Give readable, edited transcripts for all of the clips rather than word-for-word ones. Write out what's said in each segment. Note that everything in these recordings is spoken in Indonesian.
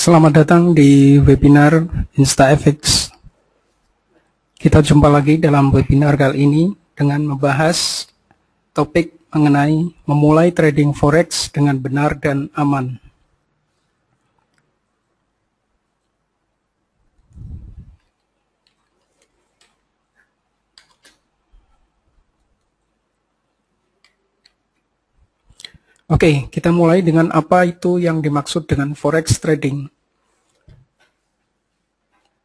Selamat datang di webinar InstaFX. Kita jumpa lagi dalam webinar kali ini dengan membahas topik mengenai memulai trading forex dengan benar dan aman. Oke, kita mulai dengan apa itu yang dimaksud dengan forex trading.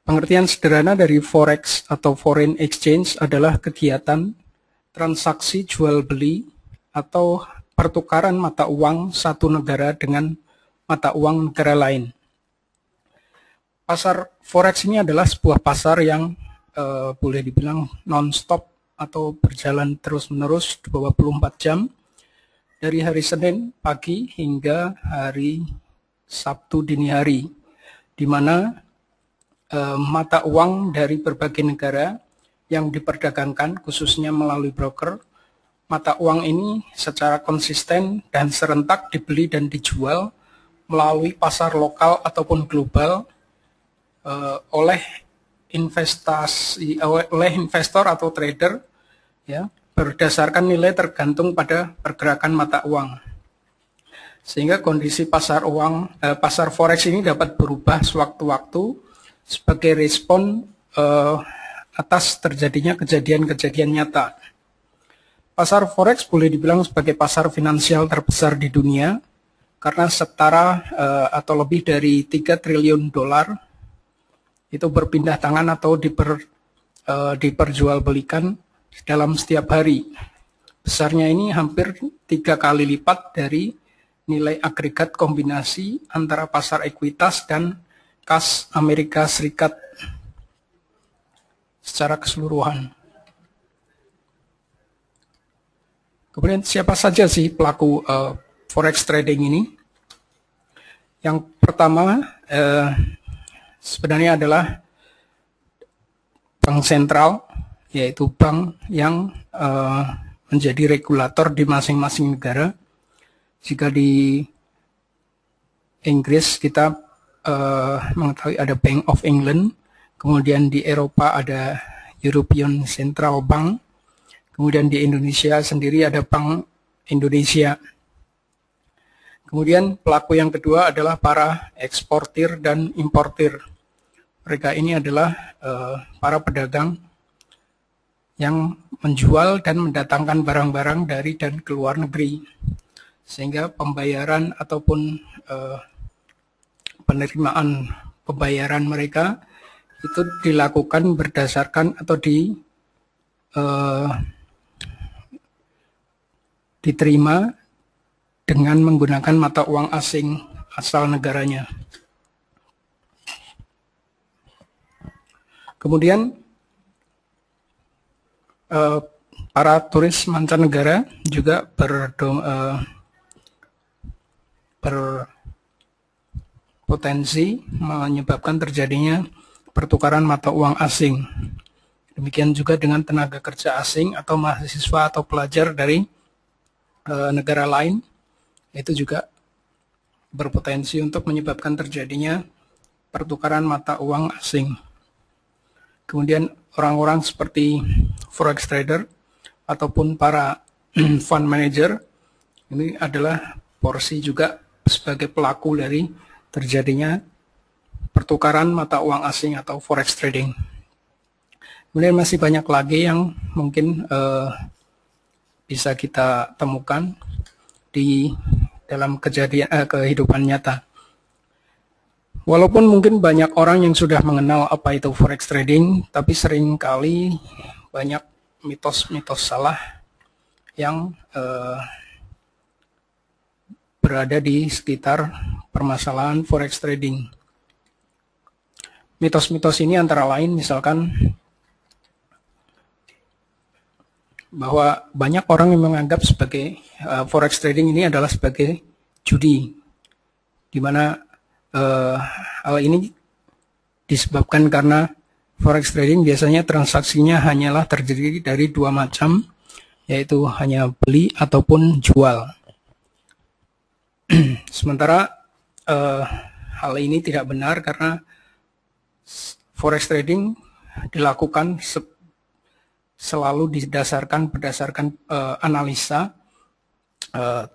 Pengertian sederhana dari forex atau foreign exchange adalah kegiatan transaksi jual beli atau pertukaran mata uang satu negara dengan mata uang negara lain. Pasar forex ini adalah sebuah pasar yang boleh dibilang non-stop atau berjalan terus-menerus 24 jam dari hari Senin pagi hingga hari Sabtu dini hari, di mana mata uang dari berbagai negara yang diperdagangkan khususnya melalui broker, mata uang ini secara konsisten dan serentak dibeli dan dijual melalui pasar lokal ataupun global oleh investor atau trader, ya, berdasarkan nilai tergantung pada pergerakan mata uang. Sehingga kondisi pasar forex ini dapat berubah sewaktu-waktu sebagai respon atas terjadinya kejadian-kejadian nyata. Pasar forex boleh dibilang sebagai pasar finansial terbesar di dunia karena setara atau lebih dari 3 triliun dolar itu berpindah tangan atau diperjualbelikan dalam setiap hari. Besarnya ini hampir 3 kali lipat dari nilai agregat kombinasi antara pasar ekuitas dan kas Amerika Serikat secara keseluruhan. Kemudian siapa saja sih pelaku forex trading ini? Yang pertama sebenarnya adalah bank sentral, yaitu bank yang menjadi regulator di masing-masing negara. Jika di Inggris kita mengetahui ada Bank of England, kemudian di Eropa ada European Central Bank, kemudian di Indonesia sendiri ada Bank Indonesia. Kemudian pelaku yang kedua adalah para eksportir dan importir. Mereka ini adalah para pedagang yang menjual dan mendatangkan barang-barang dari dan ke luar negeri, sehingga pembayaran ataupun penerimaan pembayaran mereka itu dilakukan berdasarkan atau diterima dengan menggunakan mata uang asing asal negaranya. Kemudian para turis mancanegara juga berpotensi menyebabkan terjadinya pertukaran mata uang asing. Demikian juga dengan tenaga kerja asing atau mahasiswa atau pelajar dari negara lain, itu juga berpotensi untuk menyebabkan terjadinya pertukaran mata uang asing. Kemudian orang-orang seperti forex trader ataupun para fund manager ini adalah porsi juga sebagai pelaku dari terjadinya pertukaran mata uang asing atau forex trading. Kemudian masih banyak lagi yang mungkin bisa kita temukan di dalam kehidupan nyata. Walaupun mungkin banyak orang yang sudah mengenal apa itu forex trading, tapi seringkali banyak mitos-mitos salah yang berada di sekitar permasalahan forex trading. Mitos-mitos ini antara lain misalkan bahwa banyak orang yang menganggap sebagai forex trading ini adalah sebagai judi, di mana hal ini disebabkan karena forex trading biasanya transaksinya hanyalah terdiri dari dua macam, yaitu hanya beli ataupun jual. Sementara hal ini tidak benar karena forex trading dilakukan selalu berdasarkan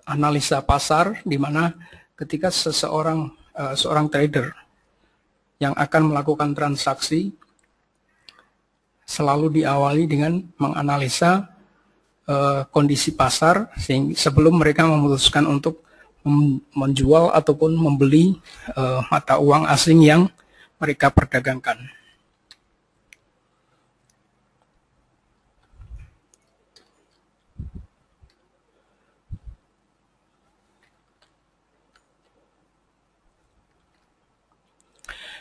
analisa pasar, di mana ketika seorang trader yang akan melakukan transaksi selalu diawali dengan menganalisa kondisi pasar sebelum mereka memutuskan untuk menjual ataupun membeli mata uang asing yang mereka perdagangkan.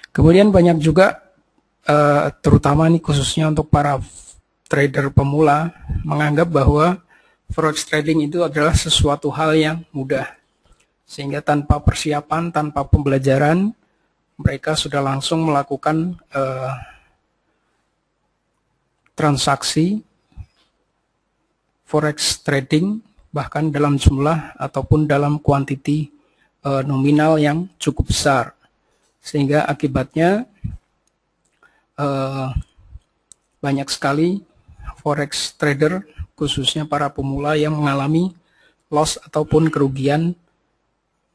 Kemudian banyak juga, terutama ini khususnya untuk para trader pemula, menganggap bahwa forex trading itu adalah sesuatu hal yang mudah. Sehingga tanpa persiapan, tanpa pembelajaran, mereka sudah langsung melakukan transaksi forex trading, bahkan dalam jumlah ataupun dalam kuantiti nominal yang cukup besar. Sehingga akibatnya banyak sekali forex trader, khususnya para pemula, yang mengalami loss ataupun kerugian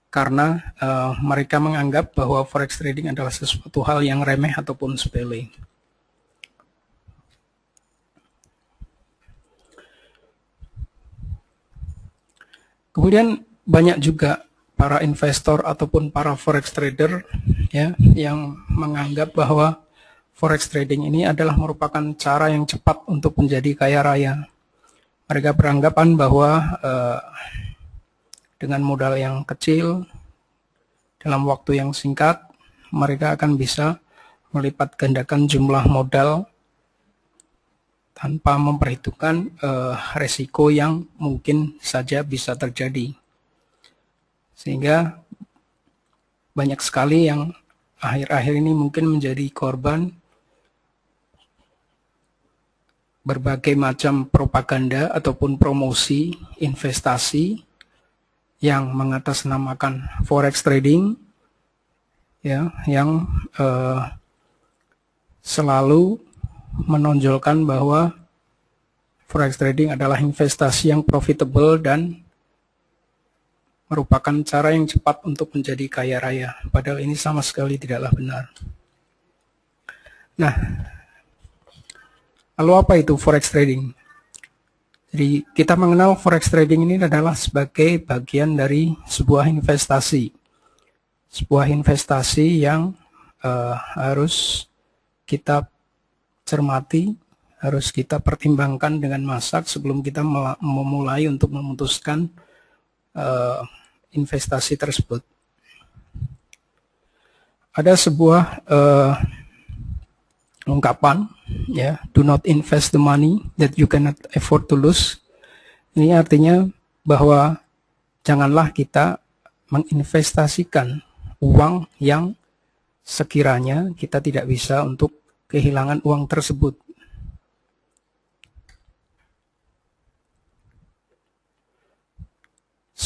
karena mereka menganggap bahwa forex trading adalah sesuatu hal yang remeh ataupun sepele. Kemudian banyak juga para investor ataupun para forex trader ya yang menganggap bahwa forex trading ini adalah merupakan cara yang cepat untuk menjadi kaya raya. Mereka beranggapan bahwa dengan modal yang kecil dalam waktu yang singkat mereka akan bisa melipat gandakan jumlah modal tanpa memperhitungkan resiko yang mungkin saja bisa terjadi. Sehingga banyak sekali yang akhir-akhir ini mungkin menjadi korban berbagai macam propaganda ataupun promosi investasi yang mengatasnamakan forex trading, ya, yang selalu menonjolkan bahwa forex trading adalah investasi yang profitable dan merupakan cara yang cepat untuk menjadi kaya raya. Padahal ini sama sekali tidaklah benar. Nah, lalu apa itu forex trading? Jadi kita mengenal forex trading ini adalah sebagai bagian dari sebuah investasi. Sebuah investasi yang harus kita cermati, harus kita pertimbangkan dengan masak sebelum kita memulai untuk memutuskan investasi tersebut. Ada sebuah ungkapan, ya, do not invest the money that you cannot afford to lose. Ini artinya bahwa janganlah kita menginvestasikan uang yang sekiranya kita tidak bisa untuk kehilangan uang tersebut.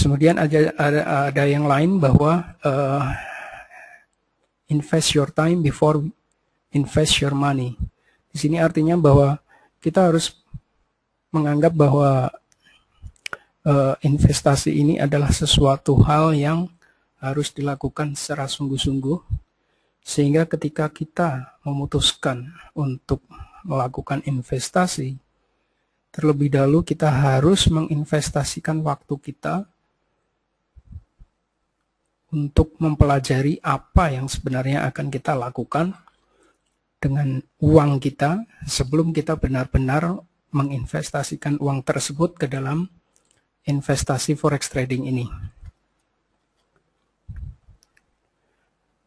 Kemudian ada yang lain bahwa invest your time before invest your money. Di sini artinya bahwa kita harus menganggap bahwa investasi ini adalah sesuatu hal yang harus dilakukan secara sungguh-sungguh, sehingga ketika kita memutuskan untuk melakukan investasi, terlebih dahulu kita harus menginvestasikan waktu kita untuk mempelajari apa yang sebenarnya akan kita lakukan dengan uang kita sebelum kita benar-benar menginvestasikan uang tersebut ke dalam investasi forex trading ini.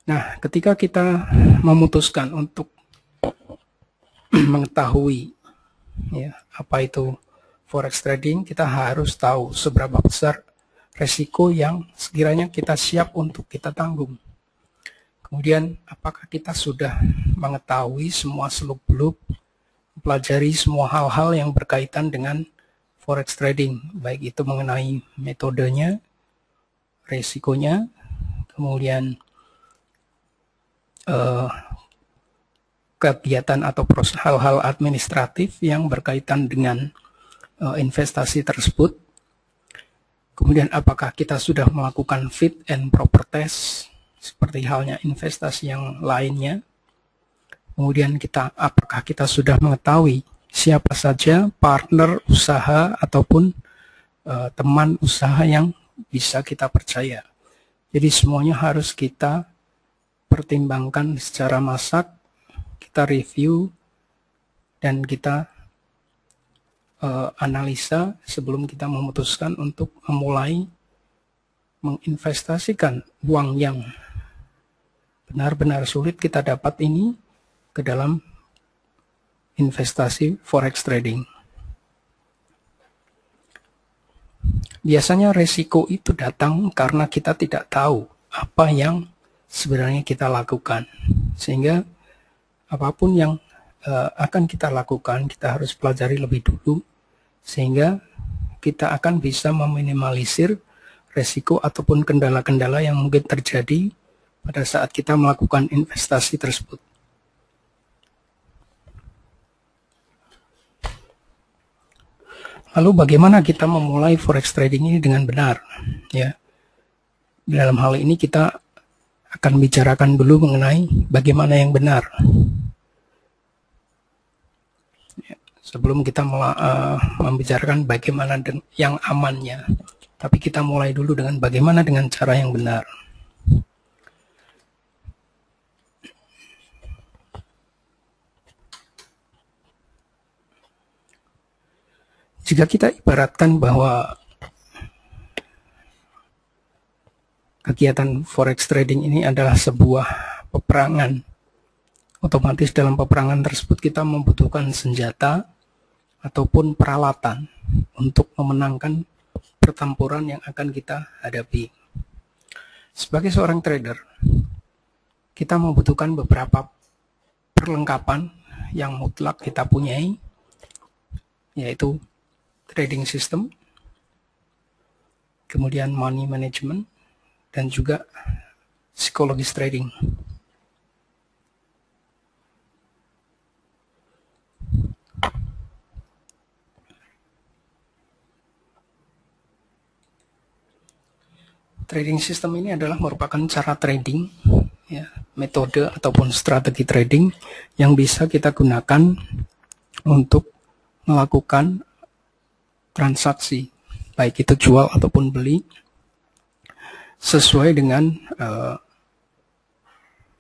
Nah, ketika kita memutuskan untuk mengetahui ya, apa itu forex trading, kita harus tahu seberapa besar resiko yang sekiranya kita siap untuk kita tanggung. Kemudian, apakah kita sudah mengetahui semua seluk-beluk, mempelajari semua hal-hal yang berkaitan dengan forex trading, baik itu mengenai metodenya, resikonya, kemudian kegiatan atau proses hal-hal administratif yang berkaitan dengan investasi tersebut. Kemudian apakah kita sudah melakukan fit and proper test seperti halnya investasi yang lainnya. Kemudian apakah kita sudah mengetahui siapa saja partner usaha ataupun teman usaha yang bisa kita percaya. Jadi semuanya harus kita pertimbangkan secara masak, kita review, dan kita analisa sebelum kita memutuskan untuk memulai menginvestasikan uang yang benar-benar sulit kita dapat ini ke dalam investasi forex trading. Biasanya resiko itu datang karena kita tidak tahu apa yang sebenarnya kita lakukan. Sehingga apapun yang akan kita lakukan, kita harus pelajari lebih dulu, sehingga kita akan bisa meminimalisir resiko ataupun kendala-kendala yang mungkin terjadi pada saat kita melakukan investasi tersebut. Lalu bagaimana kita memulai forex trading ini dengan benar? Ya, dalam hal ini kita akan bicarakan dulu mengenai bagaimana yang benar. Sebelum kita membicarakan bagaimana yang amannya, tapi kita mulai dulu dengan bagaimana dengan cara yang benar. Jika kita ibaratkan bahwa kegiatan forex trading ini adalah sebuah peperangan, otomatis dalam peperangan tersebut kita membutuhkan senjata ataupun peralatan untuk memenangkan pertempuran yang akan kita hadapi. Sebagai seorang trader, kita membutuhkan beberapa perlengkapan yang mutlak kita punyai, yaitu trading system, kemudian money management, dan juga psikologis trading. Trading system ini adalah merupakan cara trading, ya, metode ataupun strategi trading yang bisa kita gunakan untuk melakukan transaksi, baik itu jual ataupun beli, sesuai dengan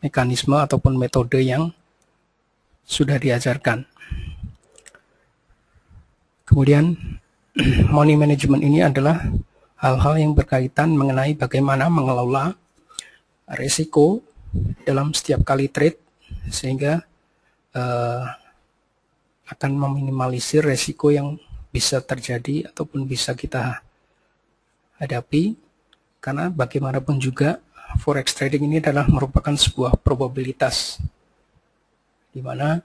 mekanisme ataupun metode yang sudah diajarkan. Kemudian money management ini adalah hal-hal yang berkaitan mengenai bagaimana mengelola risiko dalam setiap kali trade, sehingga akan meminimalisir risiko yang bisa terjadi ataupun bisa kita hadapi, karena bagaimanapun juga forex trading ini adalah merupakan sebuah probabilitas, di mana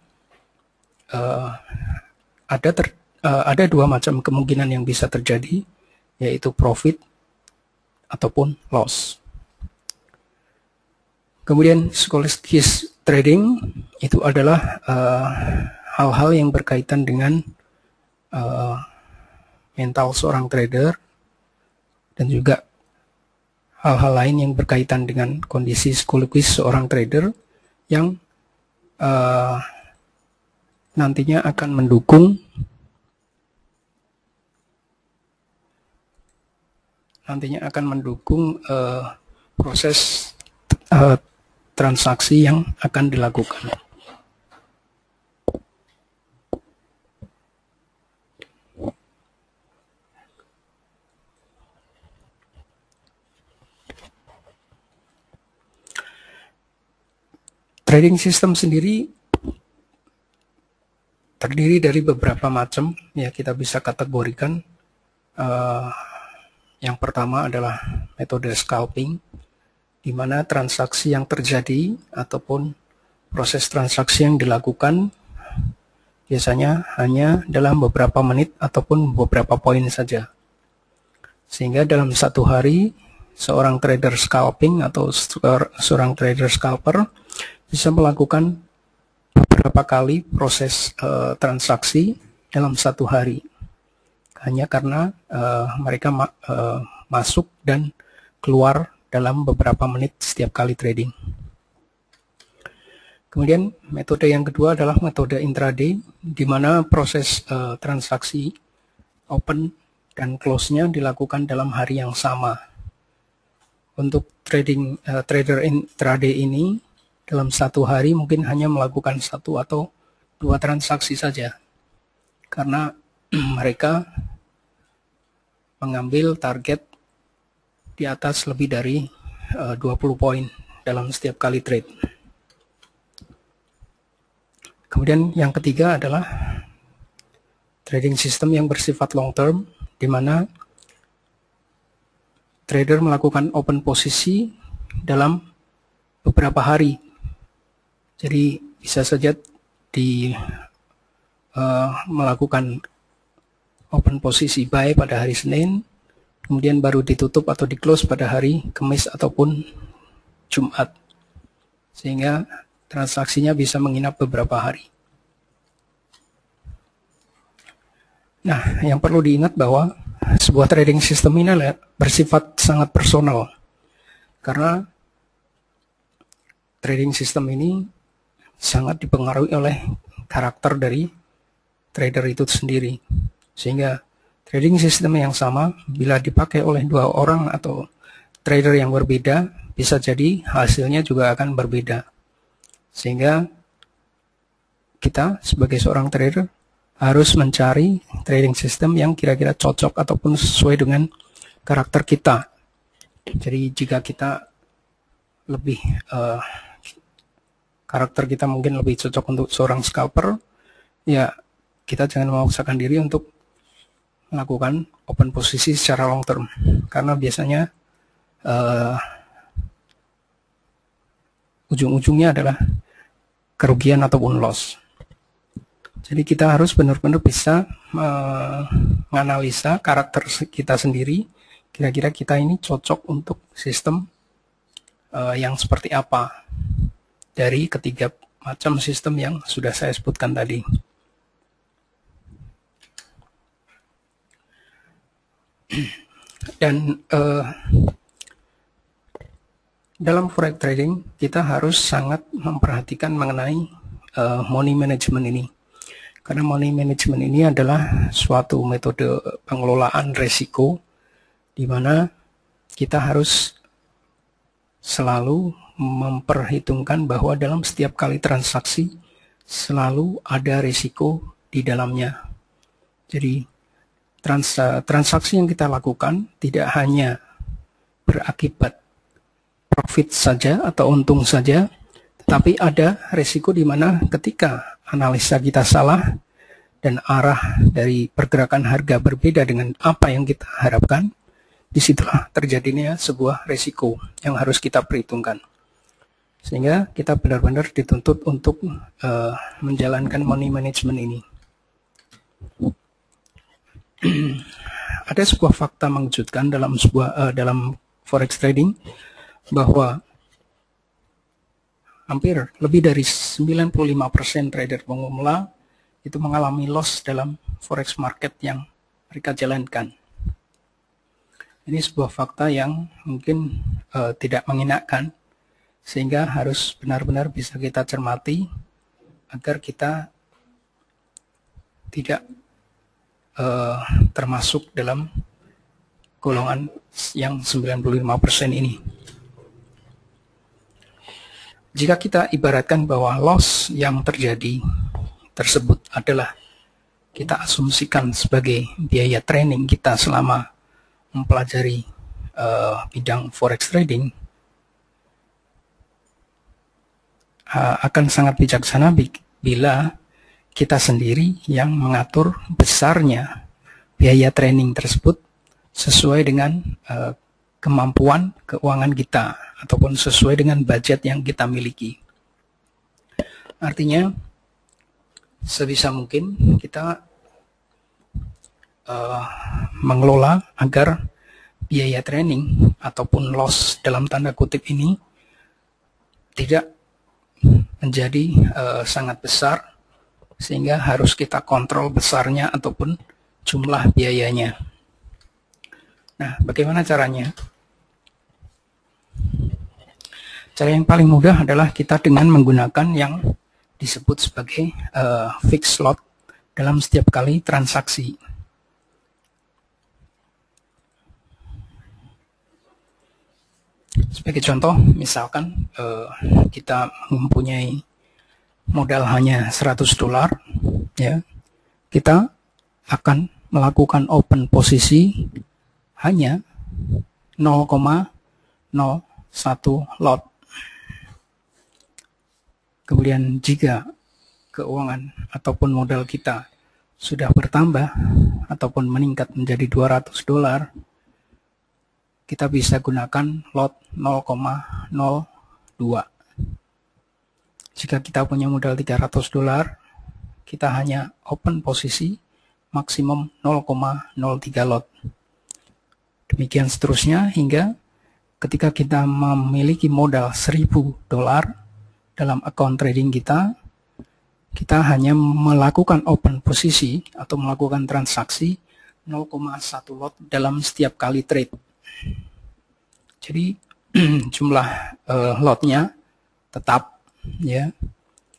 ada dua macam kemungkinan yang bisa terjadi, yaitu profit ataupun loss. Kemudian psikologis trading itu adalah hal-hal yang berkaitan dengan mental seorang trader, dan juga hal-hal lain yang berkaitan dengan kondisi psikologis seorang trader yang nantinya akan mendukung proses transaksi yang akan dilakukan. Trading system sendiri terdiri dari beberapa macam, ya, kita bisa kategorikan. Yang pertama adalah metode scalping, di mana transaksi yang terjadi ataupun proses transaksi yang dilakukan biasanya hanya dalam beberapa menit ataupun beberapa poin saja. Sehingga dalam satu hari, seorang trader scalping atau seorang trader scalper bisa melakukan beberapa kali proses transaksi dalam satu hari. Hanya karena mereka masuk dan keluar dalam beberapa menit setiap kali trading. Kemudian metode yang kedua adalah metode intraday, di mana proses transaksi open dan close-nya dilakukan dalam hari yang sama. Untuk trader intraday ini dalam satu hari mungkin hanya melakukan satu atau dua transaksi saja, karena mereka mengambil target di atas lebih dari 20 poin dalam setiap kali trade. Kemudian yang ketiga adalah trading system yang bersifat long term, di mana trader melakukan open posisi dalam beberapa hari. Jadi bisa saja melakukan open posisi buy pada hari Senin, kemudian baru ditutup atau di close pada hari Kamis ataupun Jumat, sehingga transaksinya bisa menginap beberapa hari. Nah, yang perlu diingat bahwa sebuah trading system ini bersifat sangat personal, karena trading system ini sangat dipengaruhi oleh karakter dari trader itu sendiri. Sehingga trading system yang sama bila dipakai oleh dua orang atau trader yang berbeda, bisa jadi hasilnya juga akan berbeda. Sehingga kita sebagai seorang trader harus mencari trading system yang kira-kira cocok ataupun sesuai dengan karakter kita. Jadi jika kita lebih karakter kita mungkin lebih cocok untuk seorang scalper, ya kita jangan memaksakan diri untuk melakukan open posisi secara long term, karena biasanya ujung-ujungnya adalah kerugian ataupun loss. Jadi kita harus benar-benar bisa menganalisa karakter kita sendiri, kira-kira kita ini cocok untuk sistem yang seperti apa dari ketiga macam sistem yang sudah saya sebutkan tadi. Dan dalam forex trading kita harus sangat memperhatikan mengenai money management ini. Karena money management ini adalah suatu metode pengelolaan resiko, di mana kita harus selalu memperhitungkan bahwa dalam setiap kali transaksi selalu ada resiko di dalamnya. Jadi transaksi yang kita lakukan tidak hanya berakibat profit saja atau untung saja, tetapi ada resiko di mana ketika analisa kita salah dan arah dari pergerakan harga berbeda dengan apa yang kita harapkan, disitulah terjadinya sebuah resiko yang harus kita perhitungkan. Sehingga kita benar-benar dituntut untuk menjalankan money management ini. Ada sebuah fakta mengejutkan dalam dalam forex trading, bahwa hampir lebih dari 95% trader pemula itu mengalami loss dalam forex market yang mereka jalankan. Ini sebuah fakta yang mungkin tidak mengenakan, sehingga harus benar-benar bisa kita cermati agar kita tidak termasuk dalam golongan yang 95% ini. Jika kita ibaratkan bahwa loss yang terjadi tersebut adalah kita asumsikan sebagai biaya training kita selama mempelajari bidang forex trading, akan sangat bijaksana bila kita sendiri yang mengatur besarnya biaya training tersebut sesuai dengan kemampuan keuangan kita ataupun sesuai dengan budget yang kita miliki. Artinya sebisa mungkin kita mengelola agar biaya training ataupun loss dalam tanda kutip ini tidak menjadi sangat besar, sehingga harus kita kontrol besarnya ataupun jumlah biayanya. Nah, bagaimana caranya? Cara yang paling mudah adalah kita dengan menggunakan yang disebut sebagai fixed lot dalam setiap kali transaksi. Sebagai contoh, misalkan kita mempunyai modal hanya $100, ya, kita akan melakukan open posisi hanya 0,01 lot. Kemudian jika keuangan ataupun modal kita sudah bertambah ataupun meningkat menjadi $200, kita bisa gunakan lot 0,02. Jika kita punya modal $300, kita hanya open posisi maksimum 0,03 lot. Demikian seterusnya hingga ketika kita memiliki modal $1.000 dalam account trading kita, kita hanya melakukan open posisi atau melakukan transaksi 0,1 lot dalam setiap kali trade. Jadi jumlah lotnya tetap, ya,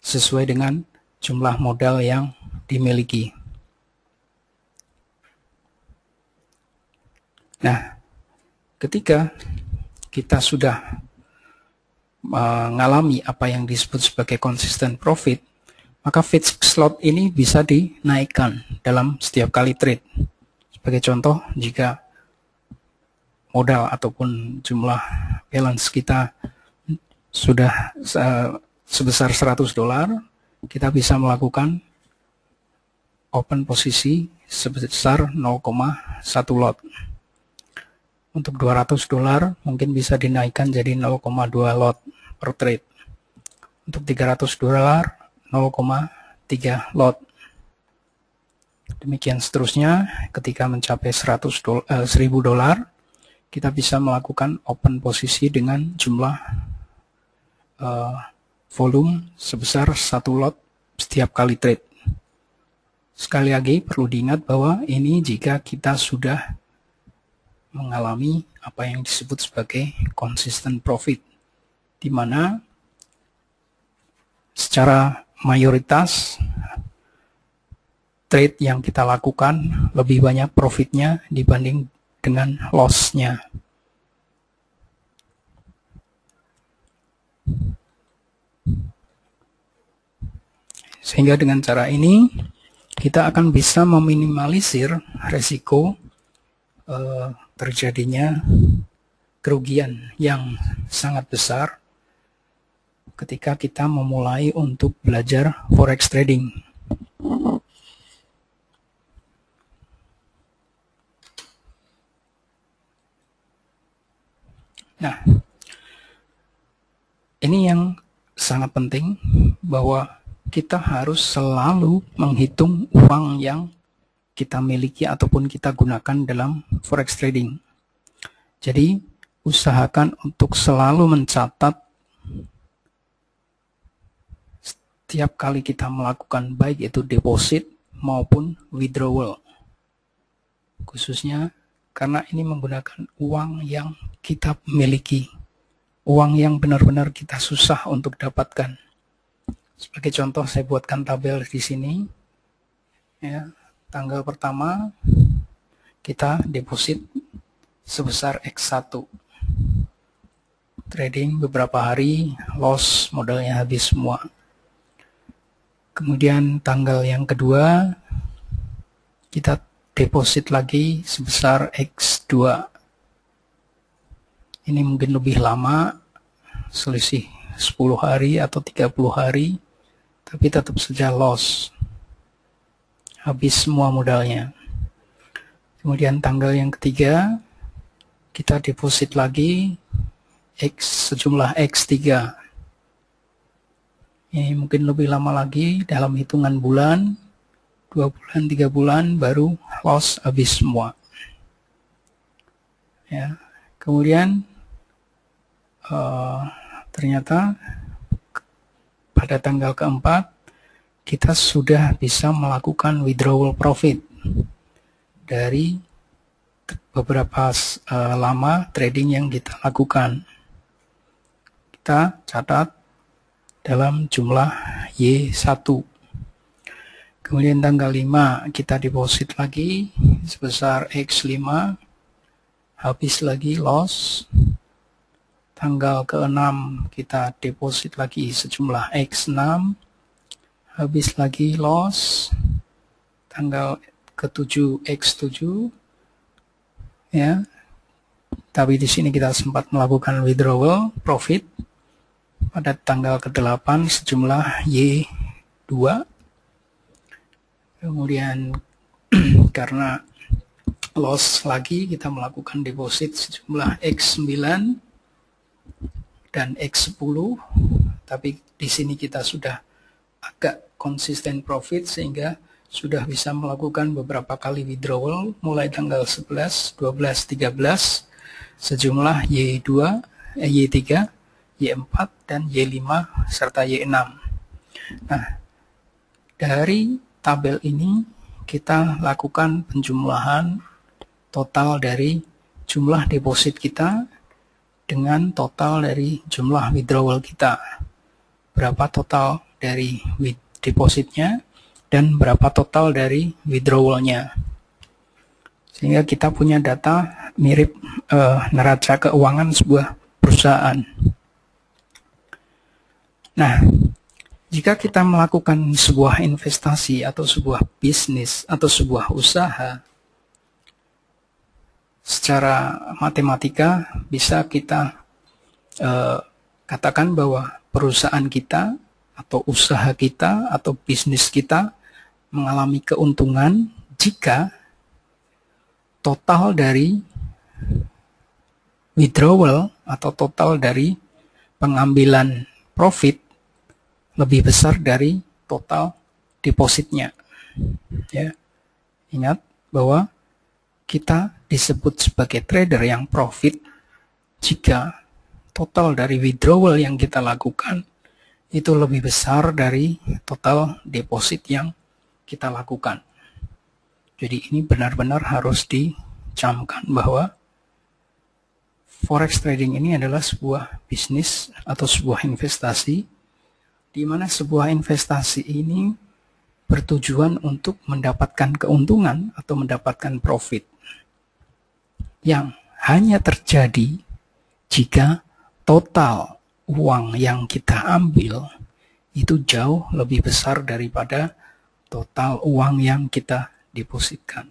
sesuai dengan jumlah modal yang dimiliki. Nah, ketika kita sudah mengalami apa yang disebut sebagai consistent profit, maka fixed slot ini bisa dinaikkan dalam setiap kali trade. Sebagai contoh, jika modal ataupun jumlah balance kita sudah sebesar $100, kita bisa melakukan open posisi sebesar 0,1 lot. Untuk $200 mungkin bisa dinaikkan jadi 0,2 lot per trade. Untuk $300, 0,3 lot. Demikian seterusnya, ketika mencapai $1.000, kita bisa melakukan open posisi dengan jumlah volume sebesar 1 lot setiap kali trade. Sekali lagi perlu diingat bahwa ini jika kita sudah mengalami apa yang disebut sebagai consistent profit, di mana secara mayoritas trade yang kita lakukan lebih banyak profitnya dibanding dengan loss-nya. Sehingga dengan cara ini kita akan bisa meminimalisir resiko terjadinya kerugian yang sangat besar ketika kita memulai untuk belajar forex trading. Nah, ini yang sangat penting, bahwa kita harus selalu menghitung uang yang kita miliki ataupun kita gunakan dalam forex trading. Jadi, usahakan untuk selalu mencatat setiap kali kita melakukan baik itu deposit maupun withdrawal. Khususnya karena ini menggunakan uang yang kita miliki. Uang yang benar-benar kita susah untuk dapatkan. Sebagai contoh, saya buatkan tabel di sini. Ya, tanggal pertama kita deposit sebesar X1. Trading beberapa hari, loss, modalnya habis semua. Kemudian tanggal yang kedua kita deposit lagi sebesar X2. Ini mungkin lebih lama, selisih 10 hari atau 30 hari, tapi tetap saja loss. Habis semua modalnya. Kemudian tanggal yang ketiga, kita deposit lagi sejumlah X3. Ini mungkin lebih lama lagi, dalam hitungan bulan, 2 bulan, 3 bulan, baru loss habis semua. Ya. Kemudian ternyata pada tanggal keempat kita sudah bisa melakukan withdrawal profit dari beberapa lama trading yang kita lakukan. Kita catat dalam jumlah Y1. Kemudian tanggal 5 kita deposit lagi sebesar X5, habis lagi loss. Tanggal ke-6 kita deposit lagi sejumlah X6, habis lagi loss. Tanggal ke-7 X7, ya. Tapi di sini kita sempat melakukan withdrawal profit pada tanggal ke-8 sejumlah Y2. Kemudian karena loss lagi kita melakukan deposit sejumlah X9 dan X10. Tapi di sini kita sudah agak konsisten profit sehingga sudah bisa melakukan beberapa kali withdrawal mulai tanggal 11, 12, 13 sejumlah Y2, Y3, Y4 dan Y5 serta Y6. Nah, dari tabel ini kita lakukan penjumlahan total dari jumlah deposit kita dengan total dari jumlah withdrawal kita. Berapa total dari depositnya dan berapa total dari withdrawalnya. Sehingga kita punya data mirip neraca keuangan sebuah perusahaan. Nah, jika kita melakukan sebuah investasi atau sebuah bisnis atau sebuah usaha, secara matematika bisa kita katakan bahwa perusahaan kita atau usaha kita atau bisnis kita mengalami keuntungan jika total dari withdrawal atau total dari pengambilan profit lebih besar dari total depositnya. Ya. Ingat bahwa kita disebut sebagai trader yang profit jika total dari withdrawal yang kita lakukan itu lebih besar dari total deposit yang kita lakukan. Jadi ini benar-benar harus dicamkan bahwa forex trading ini adalah sebuah bisnis atau sebuah investasi, di mana sebuah investasi ini bertujuan untuk mendapatkan keuntungan atau mendapatkan profit yang hanya terjadi jika total uang yang kita ambil itu jauh lebih besar daripada total uang yang kita depositkan.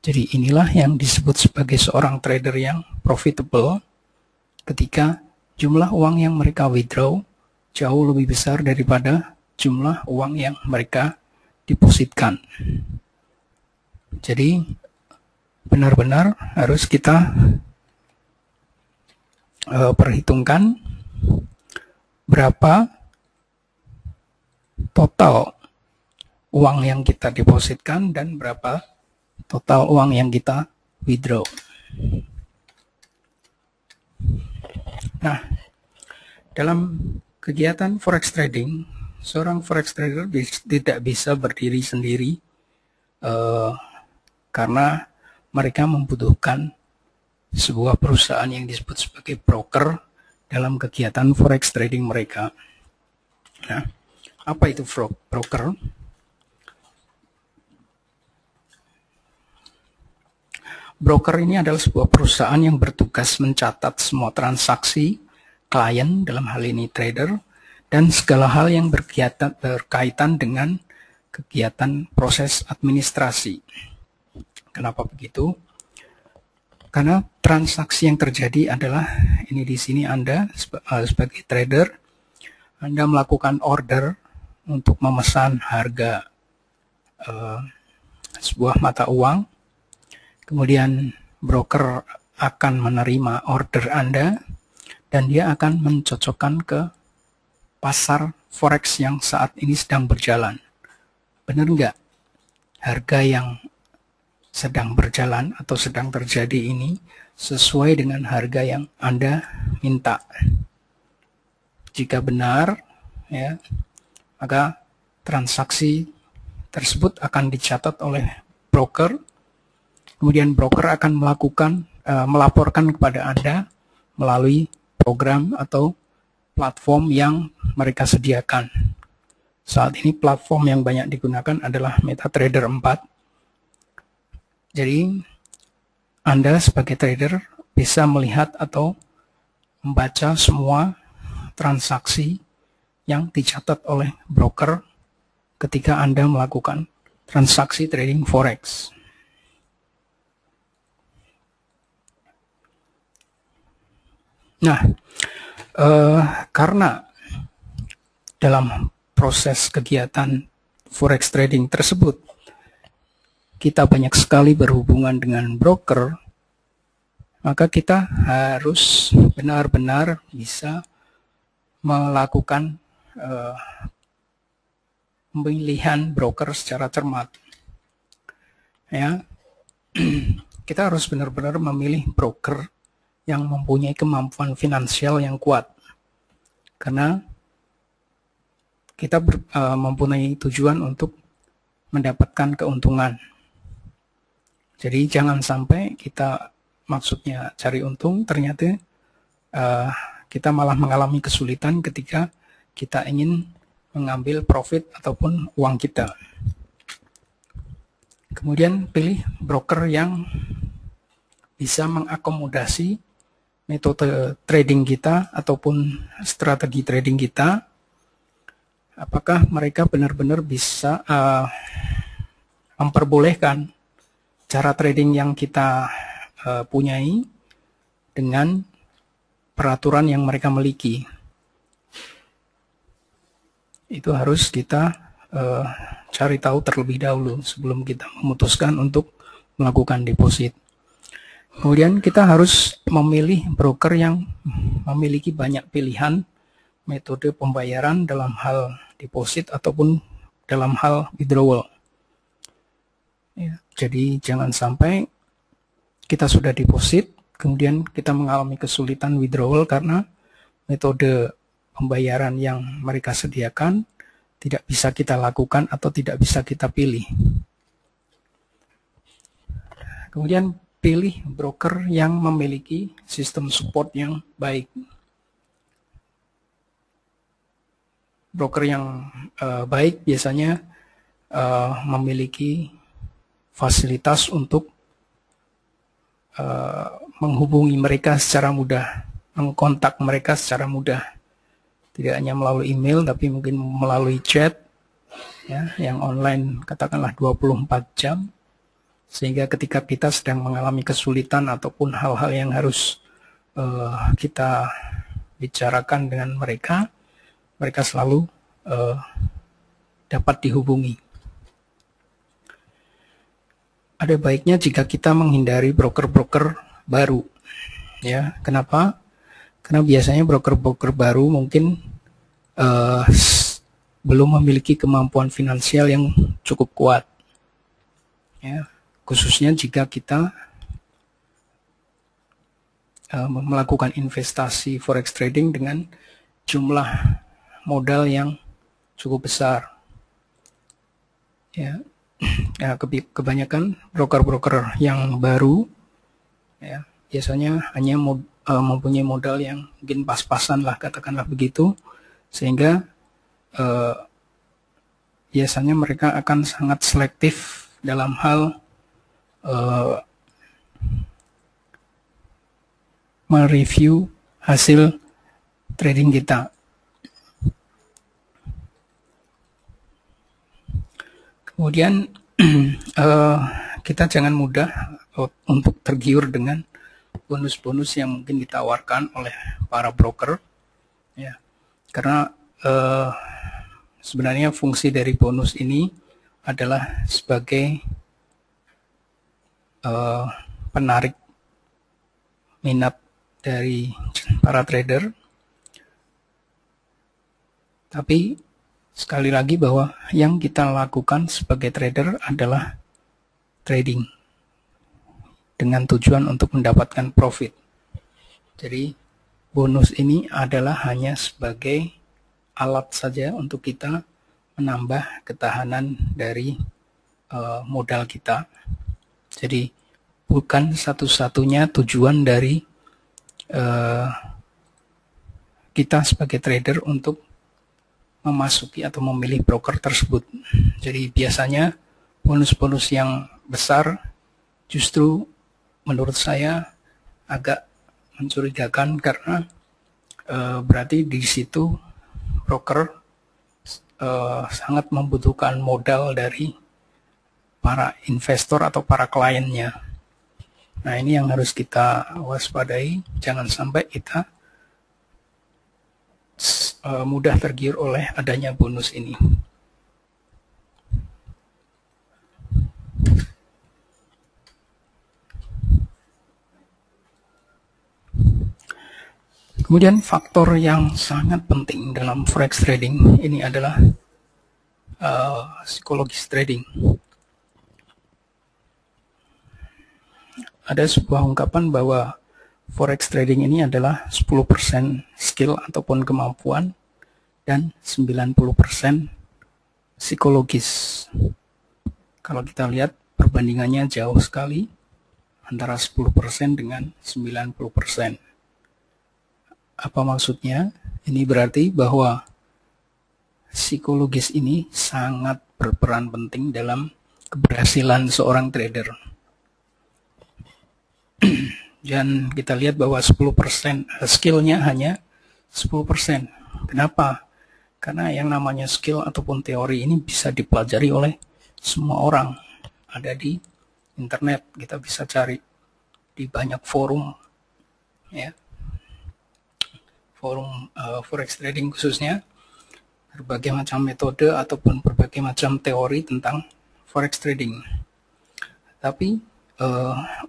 Jadi inilah yang disebut sebagai seorang trader yang profitable ketika jumlah uang yang mereka withdraw jauh lebih besar daripada jumlah uang yang mereka depositkan. Jadi benar-benar harus kita perhitungkan berapa total uang yang kita depositkan dan berapa total uang yang kita withdraw. Nah, dalam kegiatan forex trading, seorang forex trader tidak bisa berdiri sendiri karena mereka membutuhkan sebuah perusahaan yang disebut sebagai broker dalam kegiatan forex trading mereka. Nah, apa itu broker? Broker ini adalah sebuah perusahaan yang bertugas mencatat semua transaksi klien, dalam hal ini trader, dan segala hal yang berkaitan dengan kegiatan proses administrasi. Kenapa begitu? Karena transaksi yang terjadi adalah, ini di sini Anda sebagai trader, Anda melakukan order untuk memesan harga sebuah mata uang. Kemudian broker akan menerima order Anda dan dia akan mencocokkan ke pasar forex yang saat ini sedang berjalan. Benar nggak? Harga yang sedang berjalan atau sedang terjadi ini sesuai dengan harga yang Anda minta. Jika benar, ya, maka transaksi tersebut akan dicatat oleh broker. Kemudian broker akan melaporkan kepada Anda melalui program atau platform yang mereka sediakan. Saat ini platform yang banyak digunakan adalah MetaTrader 4. Jadi Anda sebagai trader bisa melihat atau membaca semua transaksi yang dicatat oleh broker ketika Anda melakukan transaksi trading forex. Nah, karena dalam proses kegiatan forex trading tersebut kita banyak sekali berhubungan dengan broker, maka kita harus benar-benar bisa melakukan pemilihan broker secara cermat. Ya, kita harus benar-benar memilih broker yang mempunyai kemampuan finansial yang kuat, karena kita mempunyai tujuan untuk mendapatkan keuntungan. Jadi jangan sampai kita maksudnya cari untung, ternyata kita malah mengalami kesulitan ketika kita ingin mengambil profit ataupun uang kita. Kemudian pilih broker yang bisa mengakomodasi metode trading kita ataupun strategi trading kita. Apakah mereka benar-benar bisa memperbolehkan cara trading yang kita punyai dengan peraturan yang mereka miliki. Itu harus kita cari tahu terlebih dahulu sebelum kita memutuskan untuk melakukan deposit. Kemudian kita harus memilih broker yang memiliki banyak pilihan metode pembayaran dalam hal deposit ataupun dalam hal withdrawal. Ya, jadi jangan sampai kita sudah deposit, kemudian kita mengalami kesulitan withdrawal karena metode pembayaran yang mereka sediakan tidak bisa kita lakukan atau tidak bisa kita pilih. Kemudian pilih broker yang memiliki sistem support yang baik. Broker yang baik biasanya memiliki fasilitas untuk menghubungi mereka secara mudah, mengkontak mereka secara mudah. Tidak hanya melalui email, tapi mungkin melalui chat, ya, yang online, katakanlah 24 jam. Sehingga ketika kita sedang mengalami kesulitan ataupun hal-hal yang harus kita bicarakan dengan mereka, mereka selalu dapat dihubungi. Ada baiknya jika kita menghindari broker-broker baru. Ya, kenapa? Karena biasanya broker-broker baru mungkin belum memiliki kemampuan finansial yang cukup kuat. Ya, khususnya jika kita melakukan investasi forex trading dengan jumlah modal yang cukup besar. Ya, kebanyakan broker-broker yang baru, ya, biasanya hanya mempunyai modal yang mungkin pas-pasan lah, katakanlah begitu, sehingga biasanya mereka akan sangat selektif dalam hal mereview hasil trading kita. Kemudian kita jangan mudah untuk tergiur dengan bonus-bonus yang mungkin ditawarkan oleh para broker, ya, karena sebenarnya fungsi dari bonus ini adalah sebagai penarik minat dari para trader. Tapi sekali lagi bahwa yang kita lakukan sebagai trader adalah trading dengan tujuan untuk mendapatkan profit. Jadi bonus ini adalah hanya sebagai alat saja untuk kita menambah ketahanan dari modal kita. Jadi bukan satu-satunya tujuan dari kita sebagai trader untuk memasuki atau memilih broker tersebut. Jadi biasanya bonus-bonus yang besar justru menurut saya agak mencurigakan karena berarti di situ broker sangat membutuhkan modal dari para investor atau para kliennya. Nah, ini yang harus kita waspadai, jangan sampai kita mudah tergiur oleh adanya bonus ini. Kemudian faktor yang sangat penting dalam forex trading ini adalah psikologis trading. Ada sebuah ungkapan bahwa forex trading ini adalah 10% skill ataupun kemampuan dan 90% psikologis. Kalau kita lihat perbandingannya jauh sekali antara 10% dengan 90%. Apa maksudnya? Ini berarti bahwa psikologis ini sangat berperan penting dalam keberhasilan seorang trader. Dan kita lihat bahwa 10% skillnya hanya 10%. Kenapa? Karena yang namanya skill ataupun teori ini bisa dipelajari oleh semua orang. Ada di internet, kita bisa cari di banyak forum, ya. Forum forex trading khususnya, berbagai macam metode ataupun berbagai macam teori tentang forex trading. Tapi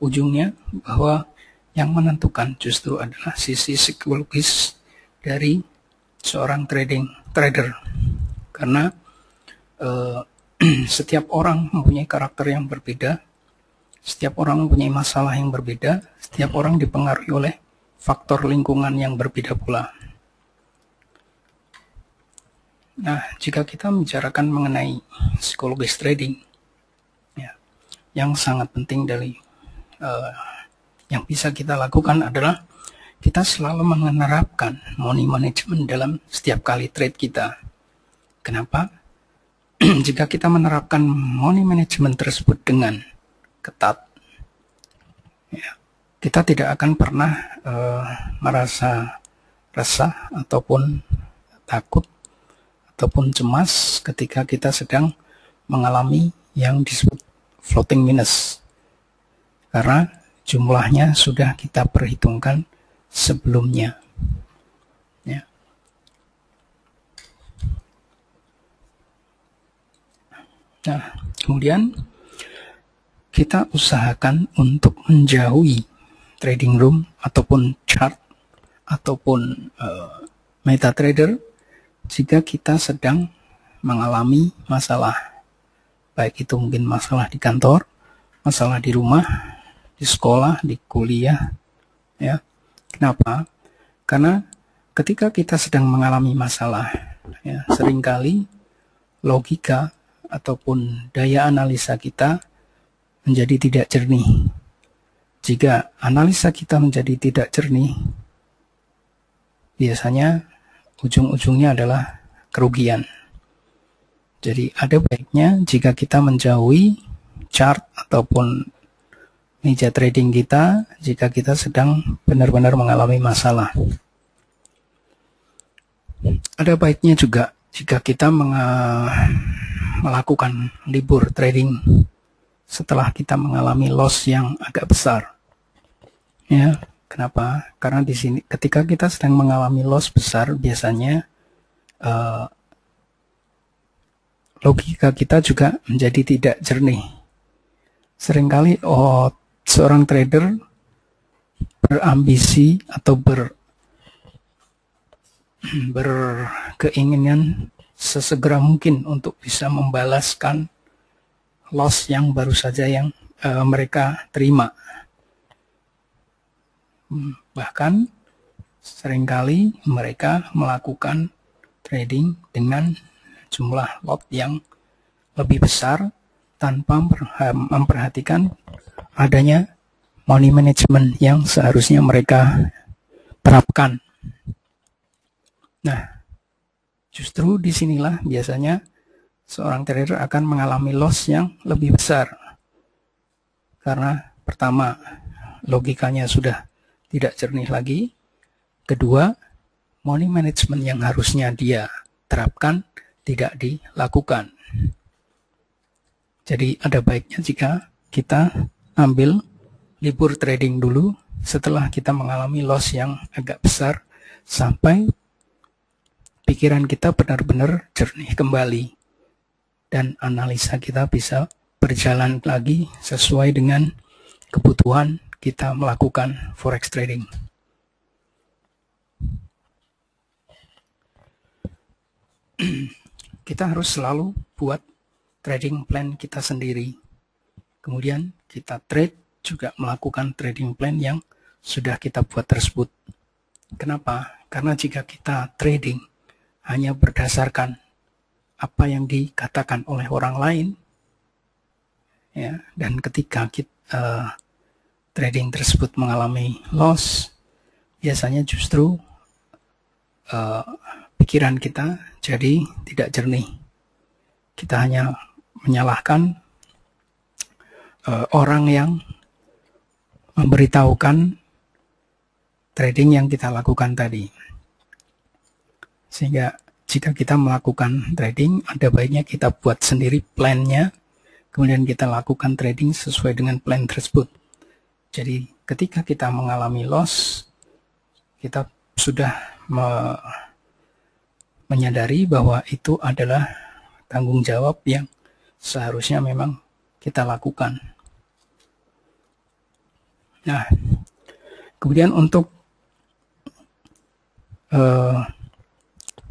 ujungnya bahwa yang menentukan justru adalah sisi psikologis dari seorang trader. Karena setiap orang mempunyai karakter yang berbeda, setiap orang mempunyai masalah yang berbeda, setiap orang dipengaruhi oleh faktor lingkungan yang berbeda pula. Nah, jika kita membicarakan mengenai psikologis trading, ya, yang sangat penting dari yang bisa kita lakukan adalah kita selalu menerapkan money management dalam setiap kali trade kita. Kenapa? Jika kita menerapkan money management tersebut dengan ketat, ya, kita tidak akan pernah merasa resah ataupun takut ataupun cemas ketika kita sedang mengalami yang disebut floating minus. Karena jumlahnya sudah kita perhitungkan sebelumnya. Ya. Nah, kemudian kita usahakan untuk menjauhi trading room ataupun chart ataupun MetaTrader jika kita sedang mengalami masalah, baik itu mungkin masalah di kantor, masalah di rumah, di sekolah, di kuliah, ya. Kenapa? Karena ketika kita sedang mengalami masalah, ya, seringkali logika ataupun daya analisa kita menjadi tidak jernih. Jika analisa kita menjadi tidak jernih, biasanya ujung-ujungnya adalah kerugian. Jadi ada baiknya jika kita menjauhi chart ataupun meja trading kita jika kita sedang benar-benar mengalami masalah. Ada baiknya juga jika kita melakukan libur trading setelah kita mengalami loss yang agak besar. Ya, kenapa? Karena di sini ketika kita sedang mengalami loss besar, biasanya logika kita juga menjadi tidak jernih. Seringkali seorang trader berambisi atau berkeinginan sesegera mungkin untuk bisa membalaskan loss yang baru saja yang mereka terima. Bahkan seringkali mereka melakukan trading dengan jumlah lot yang lebih besar tanpa memperhatikan adanya money management yang seharusnya mereka terapkan. Nah, justru disinilah biasanya seorang trader akan mengalami loss yang lebih besar. Karena pertama, logikanya sudah tidak jernih lagi. Kedua, money management yang harusnya dia terapkan tidak dilakukan. Jadi ada baiknya jika kita ambil libur trading dulu setelah kita mengalami loss yang agak besar sampai pikiran kita benar-benar jernih kembali dan analisa kita bisa berjalan lagi sesuai dengan kebutuhan kita melakukan forex trading. Kita harus selalu buat trading plan kita sendiri. Kemudian kita trade juga melakukan trading plan yang sudah kita buat tersebut. Kenapa? Karena jika kita trading hanya berdasarkan apa yang dikatakan oleh orang lain, ya, dan ketika kita, trading tersebut mengalami loss, biasanya justru pikiran kita jadi tidak jernih. Kita hanya menyalahkan orang yang memberitahukan trading yang kita lakukan tadi. Sehingga jika kita melakukan trading, ada baiknya kita buat sendiri plan-nya, kemudian kita lakukan trading sesuai dengan plan tersebut. Jadi ketika kita mengalami loss, kita sudah menyadari bahwa itu adalah tanggung jawab yang seharusnya memang kita lakukan. Nah, kemudian untuk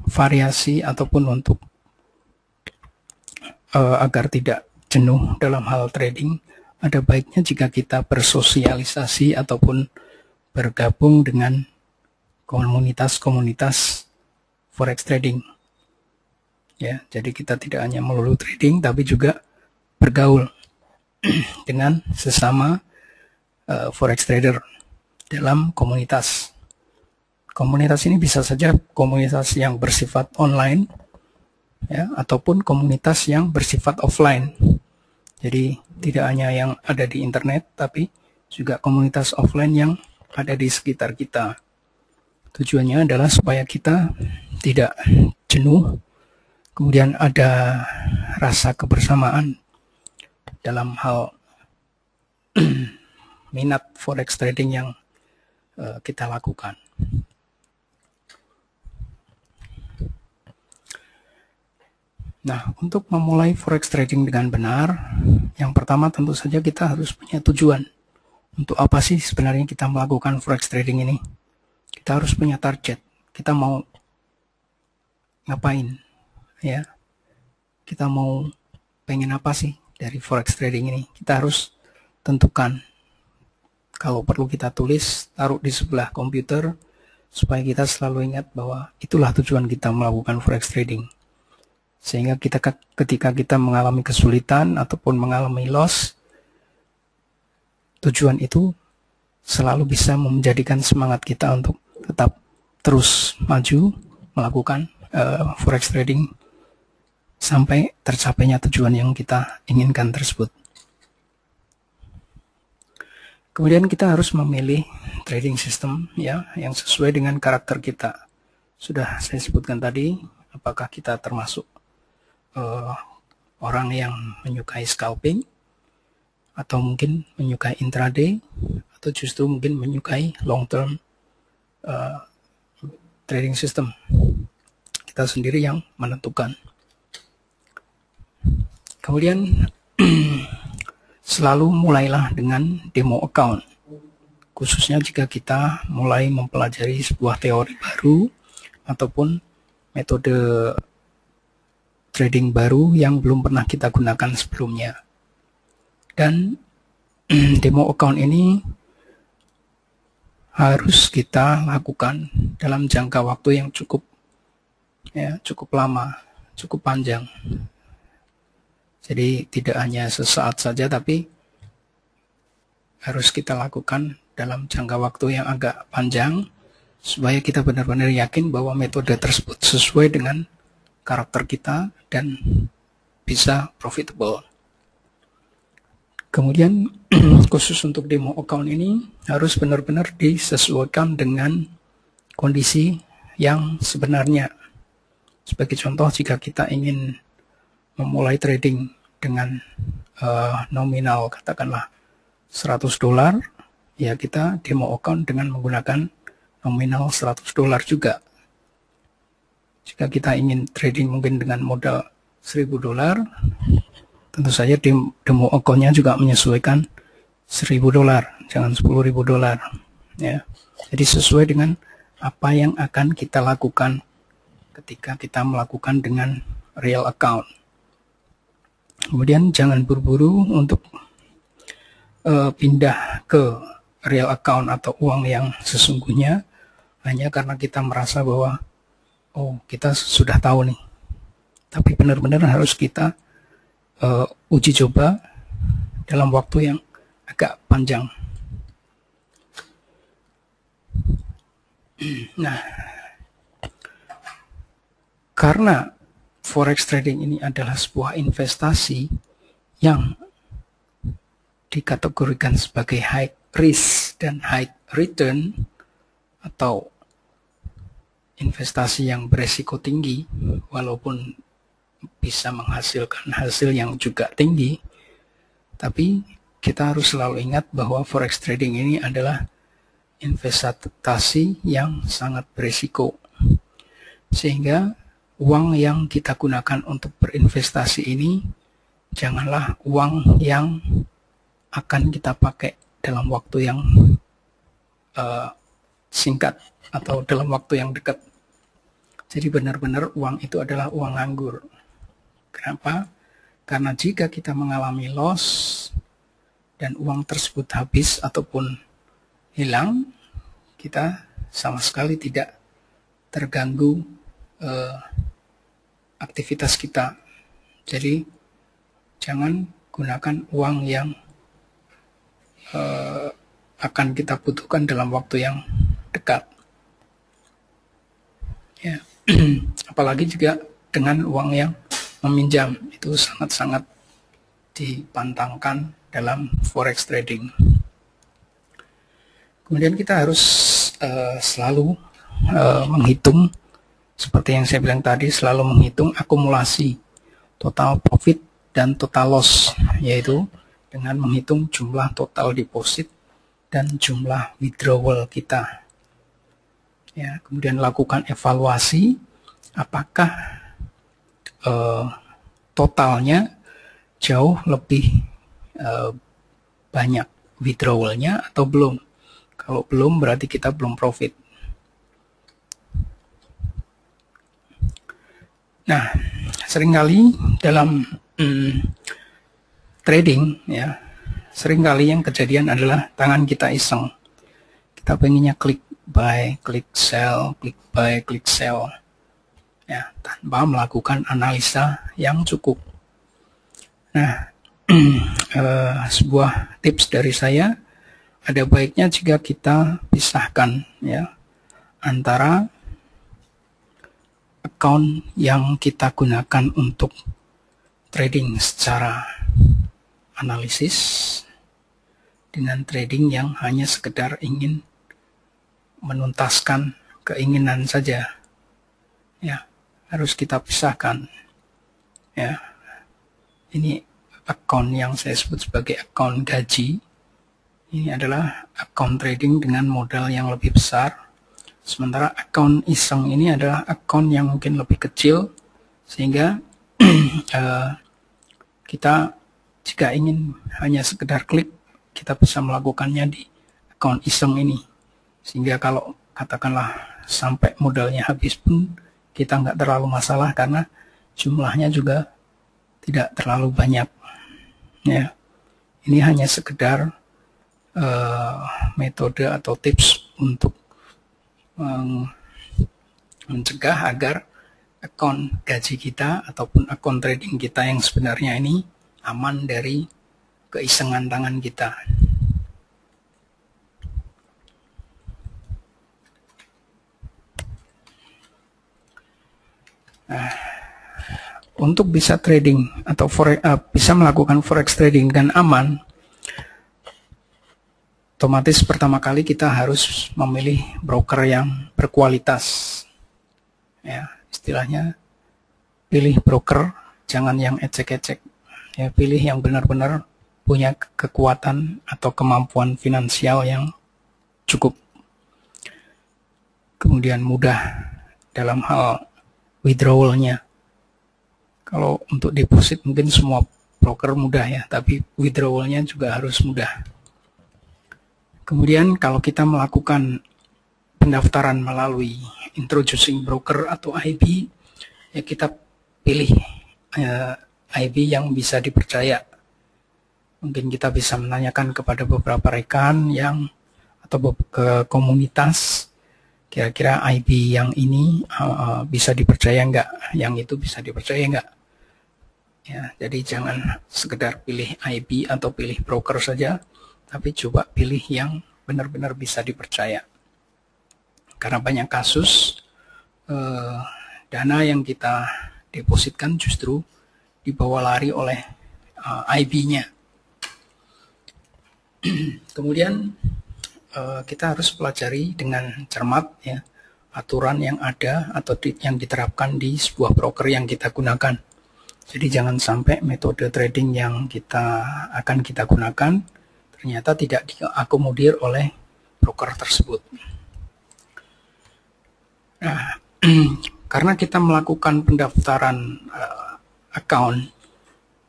variasi ataupun untuk agar tidak jenuh dalam hal trading, ada baiknya jika kita bersosialisasi ataupun bergabung dengan komunitas-komunitas forex trading. Ya, jadi kita tidak hanya melulu trading, tapi juga bergaul dengan sesama forex trader dalam komunitas. Komunitas ini bisa saja komunitas yang bersifat online, ya, ataupun komunitas yang bersifat offline. Jadi tidak hanya yang ada di internet, tapi juga komunitas offline yang ada di sekitar kita. Tujuannya adalah supaya kita tidak jenuh, kemudian ada rasa kebersamaan dalam hal minat forex trading yang kita lakukan. Nah, untuk memulai forex trading dengan benar, yang pertama tentu saja kita harus punya tujuan. Untuk apa sih sebenarnya kita melakukan forex trading ini? Kita harus punya target. Kita mau ngapain? Ya, kita mau pengen apa sih dari forex trading ini? Kita harus tentukan. Kalau perlu kita tulis, taruh di sebelah komputer, supaya kita selalu ingat bahwa itulah tujuan kita melakukan forex trading. Sehingga ketika kita mengalami kesulitan ataupun mengalami loss, tujuan itu selalu bisa menjadikan semangat kita untuk tetap terus maju melakukan forex trading sampai tercapainya tujuan yang kita inginkan tersebut. Kemudian kita harus memilih trading system, ya, yang sesuai dengan karakter kita. Sudah saya sebutkan tadi, apakah kita termasuk orang yang menyukai scalping, atau mungkin menyukai intraday, atau justru mungkin menyukai long term trading system. Kita sendiri yang menentukan. Kemudian selalu mulailah dengan demo account, khususnya jika kita mulai mempelajari sebuah teori baru ataupun metode trading baru yang belum pernah kita gunakan sebelumnya. Dan demo account ini harus kita lakukan dalam jangka waktu yang cukup lama, cukup panjang. Jadi tidak hanya sesaat saja, tapi harus kita lakukan dalam jangka waktu yang agak panjang, supaya kita benar-benar yakin bahwa metode tersebut sesuai dengan karakter kita dan bisa profitable. Kemudian khusus untuk demo account ini harus benar-benar disesuaikan dengan kondisi yang sebenarnya. Sebagai contoh, jika kita ingin memulai trading dengan nominal katakanlah $100, ya kita demo account dengan menggunakan nominal $100 juga. Jika kita ingin trading mungkin dengan modal $1.000, tentu saja demo account-nya juga menyesuaikan $1.000, jangan $10.000 ya. Jadi sesuai dengan apa yang akan kita lakukan ketika kita melakukan dengan real account. Kemudian jangan buru-buru untuk pindah ke real account atau uang yang sesungguhnya hanya karena kita merasa bahwa kita sudah tahu nih. Tapi benar-benar harus kita uji coba dalam waktu yang agak panjang. Nah, karena forex trading ini adalah sebuah investasi yang dikategorikan sebagai high risk dan high return, atau investasi yang beresiko tinggi walaupun bisa menghasilkan hasil yang juga tinggi, tapi kita harus selalu ingat bahwa forex trading ini adalah investasi yang sangat beresiko, sehingga uang yang kita gunakan untuk berinvestasi ini janganlah uang yang akan kita pakai dalam waktu yang singkat atau dalam waktu yang dekat. Jadi benar-benar uang itu adalah uang nganggur. Kenapa? Karena jika kita mengalami loss dan uang tersebut habis ataupun hilang, kita sama sekali tidak terganggu aktivitas kita. Jadi jangan gunakan uang yang akan kita butuhkan dalam waktu yang dekat. Ya. Apalagi juga dengan uang yang meminjam, itu sangat-sangat dipantangkan dalam forex trading. Kemudian kita harus selalu menghitung, seperti yang saya bilang tadi, selalu menghitung akumulasi total profit dan total loss, yaitu dengan menghitung jumlah total deposit dan jumlah withdrawal kita. Ya, kemudian lakukan evaluasi apakah totalnya jauh lebih banyak withdrawalnya atau belum. Kalau belum, berarti kita belum profit. Nah, seringkali dalam trading, ya, seringkali yang kejadian adalah tangan kita iseng. Kita pengennya klik buy, klik sell, klik buy, klik sell, ya, tanpa melakukan analisa yang cukup. Nah, sebuah tips dari saya, ada baiknya jika kita pisahkan, ya, antara account yang kita gunakan untuk trading secara analisis dengan trading yang hanya sekedar ingin menuntaskan keinginan saja. Ya, harus kita pisahkan. Ya, ini account yang saya sebut sebagai account gaji. Ini adalah account trading dengan modal yang lebih besar. Sementara account iseng ini adalah account yang mungkin lebih kecil, sehingga kita jika ingin hanya sekedar klik, kita bisa melakukannya di account iseng ini. Sehingga kalau katakanlah sampai modalnya habis pun kita nggak terlalu masalah karena jumlahnya juga tidak terlalu banyak. Ya, ini hanya sekedar metode atau tips untuk mencegah agar akun gaji kita ataupun akun trading kita yang sebenarnya ini aman dari keisengan tangan kita. Nah, untuk bisa trading atau bisa melakukan forex trading dengan aman, otomatis pertama kali kita harus memilih broker yang berkualitas. Ya, istilahnya pilih broker, jangan yang ecek-ecek. Ya, pilih yang benar-benar punya kekuatan atau kemampuan finansial yang cukup. Kemudian mudah dalam hal withdrawal-nya. Kalau untuk deposit mungkin semua broker mudah ya, tapi withdrawal-nya juga harus mudah. Kemudian kalau kita melakukan pendaftaran melalui introducing broker atau IB, ya kita pilih IB yang bisa dipercaya. Mungkin kita bisa menanyakan kepada beberapa rekan yang atau ke komunitas, kira-kira IB yang ini bisa dipercaya enggak, yang itu bisa dipercaya enggak. Ya, jadi jangan sekedar pilih IB atau pilih broker saja, tapi coba pilih yang benar-benar bisa dipercaya. Karena banyak kasus dana yang kita depositkan justru dibawa lari oleh IB-nya. Kemudian kita harus pelajari dengan cermat ya aturan yang ada atau yang diterapkan di sebuah broker yang kita gunakan. Jadi jangan sampai metode trading yang akan kita gunakan ternyata tidak diakomodir oleh broker tersebut. Nah, karena kita melakukan pendaftaran account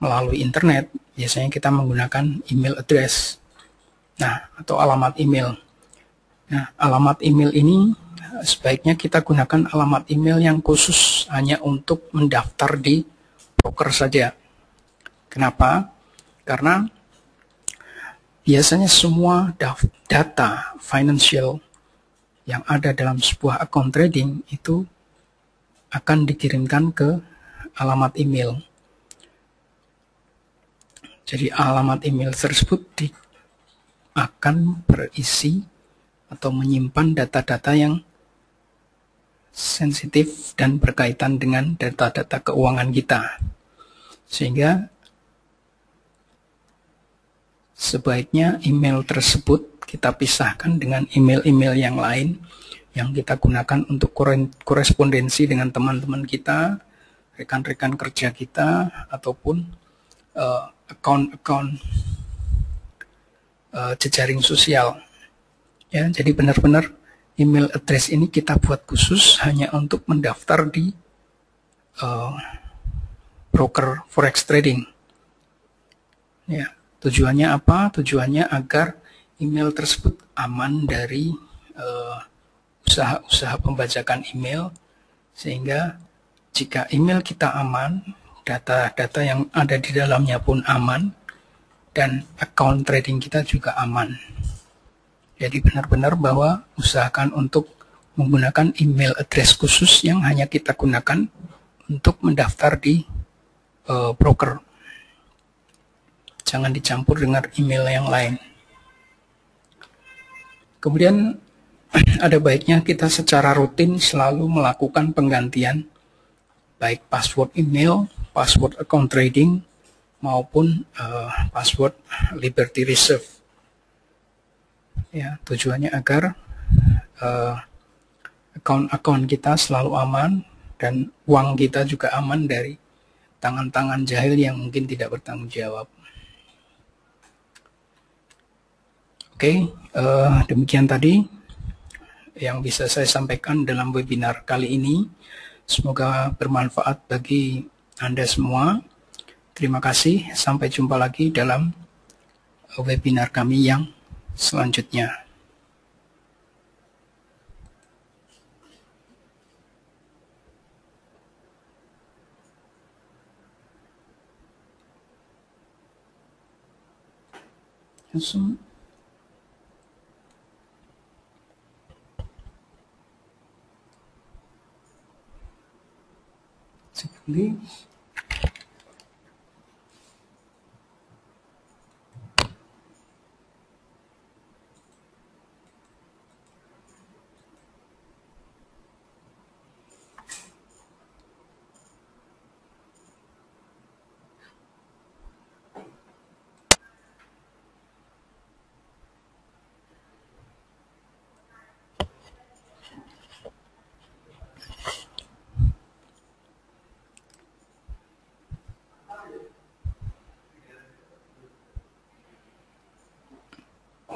melalui internet, biasanya kita menggunakan email address. Nah, atau alamat email. Nah, alamat email ini sebaiknya kita gunakan alamat email yang khusus hanya untuk mendaftar di broker saja. Kenapa? Karena biasanya semua data financial yang ada dalam sebuah akun trading itu akan dikirimkan ke alamat email. Jadi alamat email tersebut akan berisi atau menyimpan data-data yang sensitif dan berkaitan dengan data-data keuangan kita. Sehingga sebaiknya email tersebut kita pisahkan dengan email-email yang lain yang kita gunakan untuk korespondensi dengan teman-teman kita, rekan-rekan kerja kita, ataupun account jejaring sosial. Ya, jadi benar-benar email address ini kita buat khusus hanya untuk mendaftar di broker forex trading. Ya, tujuannya apa? Tujuannya agar email tersebut aman dari usaha-usaha pembajakan email, sehingga jika email kita aman, data-data yang ada di dalamnya pun aman, dan account trading kita juga aman. Jadi benar-benar bahwa usahakan untuk menggunakan email address khusus yang hanya kita gunakan untuk mendaftar di broker. Jangan dicampur dengan email yang lain. Kemudian ada baiknya kita secara rutin selalu melakukan penggantian baik password email, password account trading, maupun password Liberty Reserve. Ya, tujuannya agar akun kita selalu aman dan uang kita juga aman dari tangan-tangan jahil yang mungkin tidak bertanggung jawab. Oke, demikian tadi yang bisa saya sampaikan dalam webinar kali ini. Semoga bermanfaat bagi Anda semua. Terima kasih, sampai jumpa lagi dalam webinar kami yang selanjutnya. Langsung. Jadi,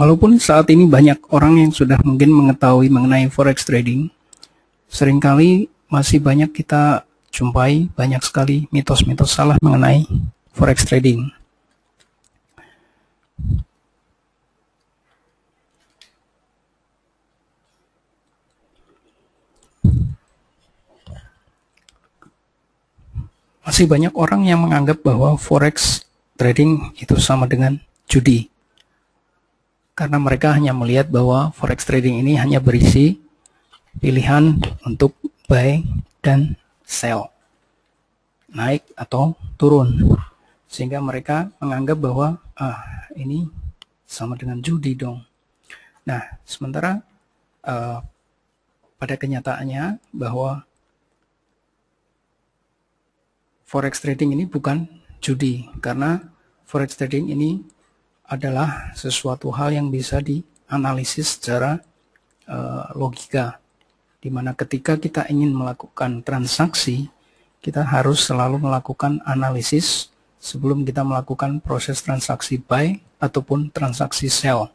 walaupun saat ini banyak orang yang sudah mungkin mengetahui mengenai forex trading, seringkali masih banyak kita jumpai banyak sekali mitos-mitos salah mengenai forex trading. Masih banyak orang yang menganggap bahwa forex trading itu sama dengan judi. Karena mereka hanya melihat bahwa forex trading ini hanya berisi pilihan untuk buy dan sell, naik atau turun. Sehingga mereka menganggap bahwa ini sama dengan judi dong. Nah, sementara pada kenyataannya bahwa forex trading ini bukan judi, karena forex trading ini adalah sesuatu hal yang bisa dianalisis secara logika, di mana ketika kita ingin melakukan transaksi, kita harus selalu melakukan analisis sebelum kita melakukan proses transaksi buy ataupun transaksi sell.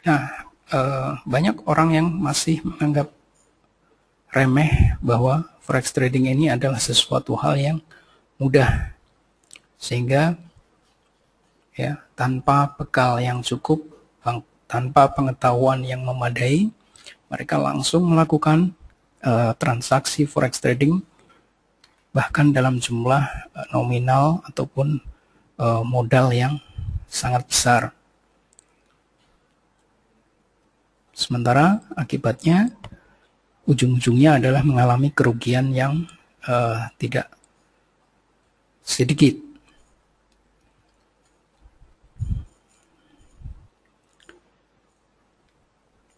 Nah, banyak orang yang masih menganggap remeh bahwa forex trading ini adalah sesuatu hal yang mudah, sehingga ya tanpa bekal yang cukup, tanpa pengetahuan yang memadai, mereka langsung melakukan transaksi forex trading, bahkan dalam jumlah nominal ataupun modal yang sangat besar. Sementara akibatnya ujung-ujungnya adalah mengalami kerugian yang tidak sedikit.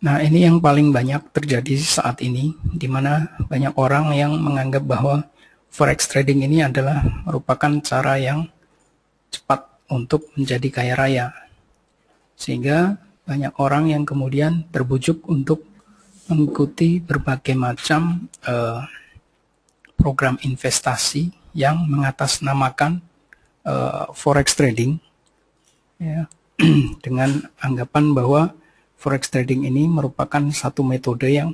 Nah, ini yang paling banyak terjadi saat ini, di mana banyak orang yang menganggap bahwa forex trading ini adalah merupakan cara yang cepat untuk menjadi kaya raya. Sehingga banyak orang yang kemudian terbujuk untuk mengikuti berbagai macam program investasi yang mengatasnamakan forex trading, ya, dengan anggapan bahwa forex trading ini merupakan satu metode yang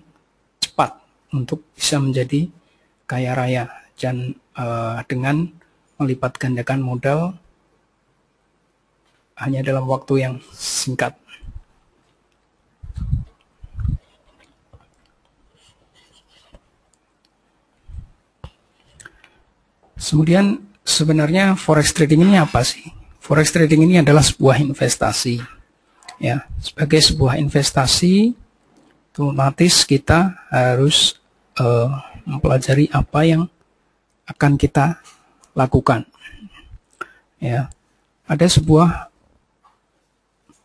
cepat untuk bisa menjadi kaya raya, dan dengan melipat gandakan modal hanya dalam waktu yang singkat. Kemudian sebenarnya forex trading ini apa sih? Forex trading ini adalah sebuah investasi. Ya, sebagai sebuah investasi, otomatis kita harus mempelajari apa yang akan kita lakukan. Ya, ada sebuah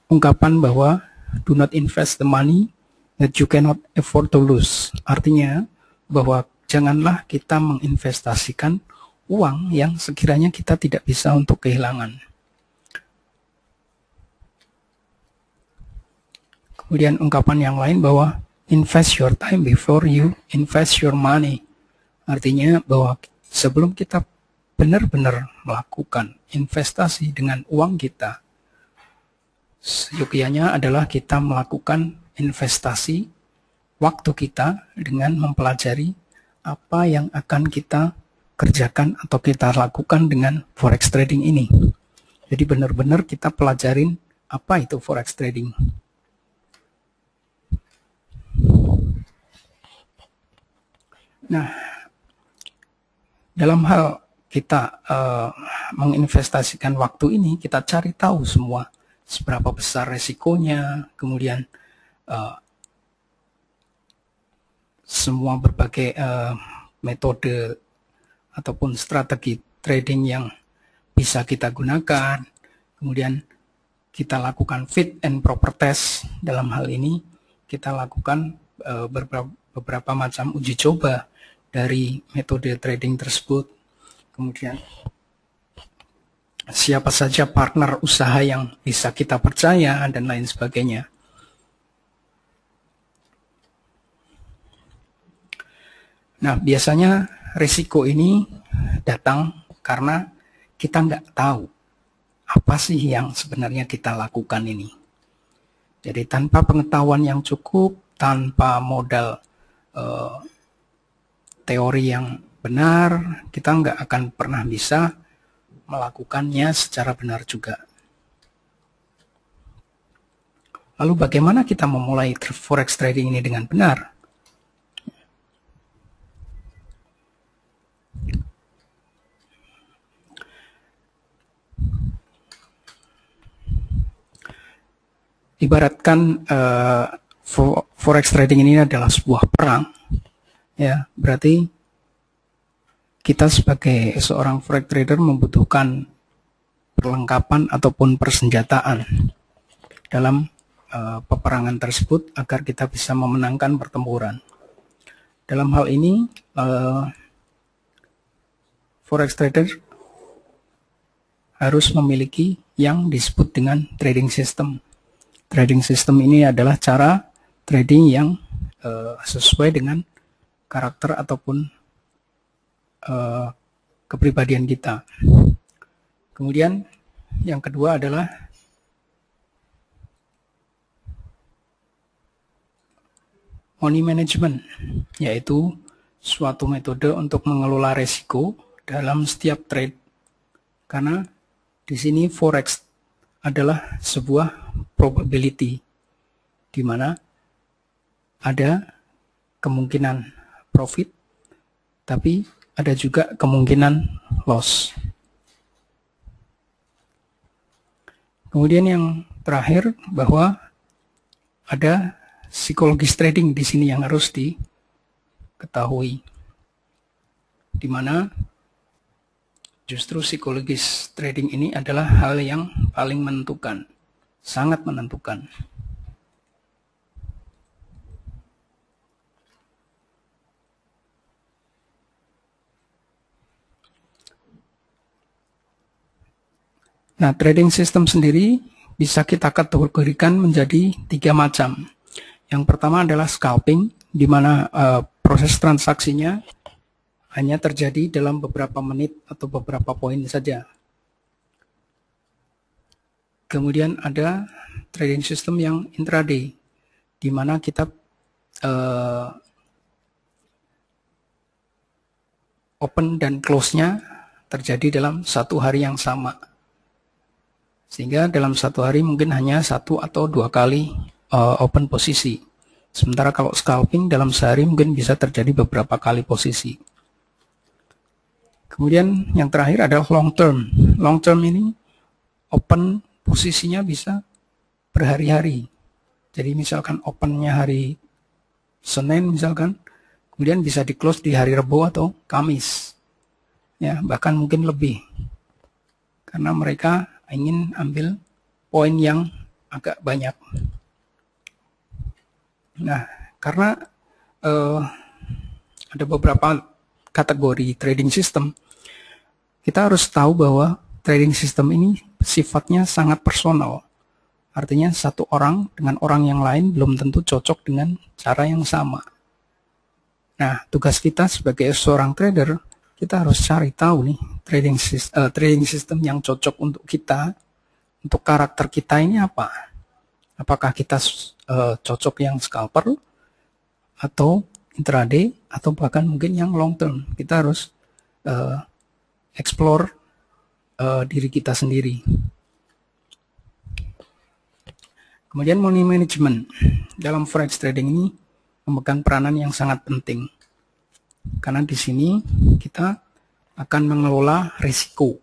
ungkapan bahwa do not invest the money that you cannot afford to lose. Artinya bahwa janganlah kita menginvestasikan uang yang sekiranya kita tidak bisa untuk kehilangan. Kemudian ungkapan yang lain bahwa invest your time before you invest your money. Artinya bahwa sebelum kita benar-benar melakukan investasi dengan uang kita, seyogyanya adalah kita melakukan investasi waktu kita dengan mempelajari apa yang akan kita kerjakan atau kita lakukan dengan forex trading ini. Jadi benar-benar kita pelajarin apa itu forex trading. Nah, dalam hal kita menginvestasikan waktu ini, kita cari tahu semua seberapa besar resikonya, kemudian semua berbagai metode ataupun strategi trading yang bisa kita gunakan. Kemudian kita lakukan fit and proper test. Dalam hal ini kita lakukan beberapa macam uji coba dari metode trading tersebut. Kemudian siapa saja partner usaha yang bisa kita percaya dan lain sebagainya. Nah, biasanya risiko ini datang karena kita nggak tahu apa sih yang sebenarnya kita lakukan ini. Jadi tanpa pengetahuan yang cukup, tanpa modal teori yang benar, kita nggak akan pernah bisa melakukannya secara benar juga. Lalu bagaimana kita memulai forex trading ini dengan benar? Ibaratkan forex trading ini adalah sebuah perang, ya, berarti kita sebagai seorang forex trader membutuhkan perlengkapan ataupun persenjataan dalam peperangan tersebut agar kita bisa memenangkan pertempuran. Dalam hal ini, forex trader harus memiliki yang disebut dengan trading system. Trading system ini adalah cara trading yang sesuai dengan karakter ataupun kepribadian kita. Kemudian yang kedua adalah money management, yaitu suatu metode untuk mengelola risiko dalam setiap trade. Karena di sini forex adalah sebuah probability, di mana ada kemungkinan profit, tapi ada juga kemungkinan loss. Kemudian yang terakhir, bahwa ada psikologis trading di sini yang harus diketahui, di mana justru psikologis trading ini adalah hal yang paling menentukan, sangat menentukan. Nah, trading system sendiri bisa kita kategorikan menjadi 3 macam. Yang pertama adalah scalping, di mana proses transaksinya hanya terjadi dalam beberapa menit atau beberapa poin saja. Kemudian ada trading system yang intraday, di mana kita open dan close-nya terjadi dalam satu hari yang sama. Sehingga dalam satu hari mungkin hanya 1 atau 2 kali open posisi. Sementara kalau scalping dalam sehari mungkin bisa terjadi beberapa kali posisi. Kemudian yang terakhir adalah long term. Long term ini open posisinya bisa berhari-hari. Jadi misalkan opennya hari Senin misalkan, kemudian bisa di close di hari Rabu atau Kamis. Ya, bahkan mungkin lebih. Karena mereka ingin ambil poin yang agak banyak. Nah, karena ada beberapa kategori trading system, kita harus tahu bahwa trading system ini sifatnya sangat personal. Artinya satu orang dengan orang yang lain belum tentu cocok dengan cara yang sama. Nah, tugas kita sebagai seorang trader, kita harus cari tahu nih trading system yang cocok untuk kita, untuk karakter kita ini apa. Apakah kita cocok yang scalper atau intraday atau bahkan mungkin yang long term. Kita harus explore diri kita sendiri. Kemudian money management dalam forex trading ini memegang peranan yang sangat penting. Karena di sini kita akan mengelola risiko.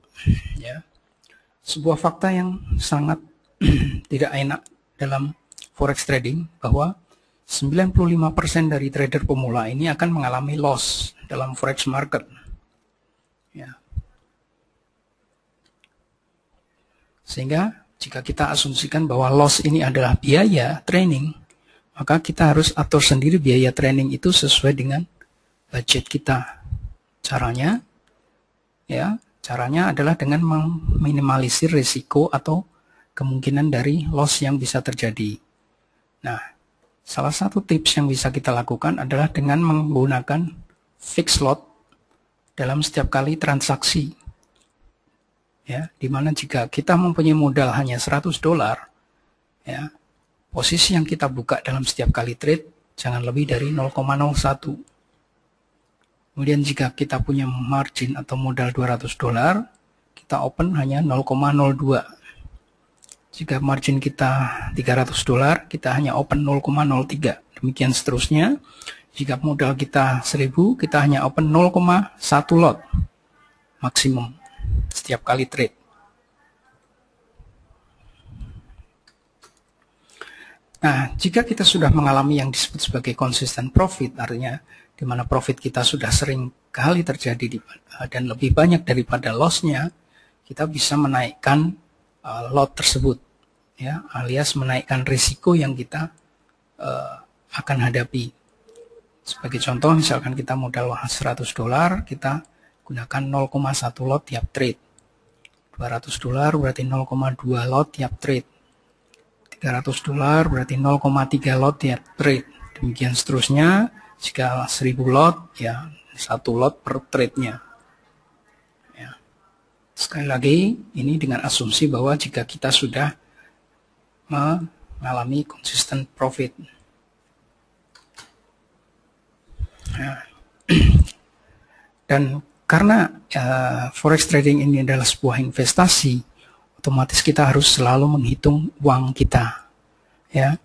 Ya. Sebuah fakta yang sangat tidak enak dalam forex trading, bahwa 95% dari trader pemula ini akan mengalami loss dalam forex market. Ya. Sehingga jika kita asumsikan bahwa loss ini adalah biaya training, maka kita harus atur sendiri biaya training itu sesuai dengan budget kita. Caranya adalah dengan meminimalisir risiko atau kemungkinan dari loss yang bisa terjadi. Nah, salah satu tips yang bisa kita lakukan adalah dengan menggunakan fixed lot dalam setiap kali transaksi. Ya, dimana jika kita mempunyai modal hanya $100, ya, posisi yang kita buka dalam setiap kali trade jangan lebih dari 0,01. Kemudian jika kita punya margin atau modal $200, kita open hanya 0,02. Jika margin kita $300, kita hanya open 0,03. Demikian seterusnya. Jika modal kita 1.000, kita hanya open 0,1 lot maksimum setiap kali trade. Nah, jika kita sudah mengalami yang disebut sebagai consistent profit, artinya di mana profit kita sudah sering kali terjadi dan lebih banyak daripada loss-nya, kita bisa menaikkan lot tersebut, ya, alias menaikkan risiko yang kita akan hadapi. Sebagai contoh, misalkan kita modal $100, kita gunakan 0,1 lot tiap trade. $200 berarti 0,2 lot tiap trade. $300 berarti 0,3 lot tiap trade. Demikian seterusnya. Jika 1.000 lot, ya 1 lot per trade-nya. Ya. Sekali lagi, ini dengan asumsi bahwa jika kita sudah mengalami consistent profit. Ya. Dan karena forex trading ini adalah sebuah investasi, otomatis kita harus selalu menghitung uang kita. Ya,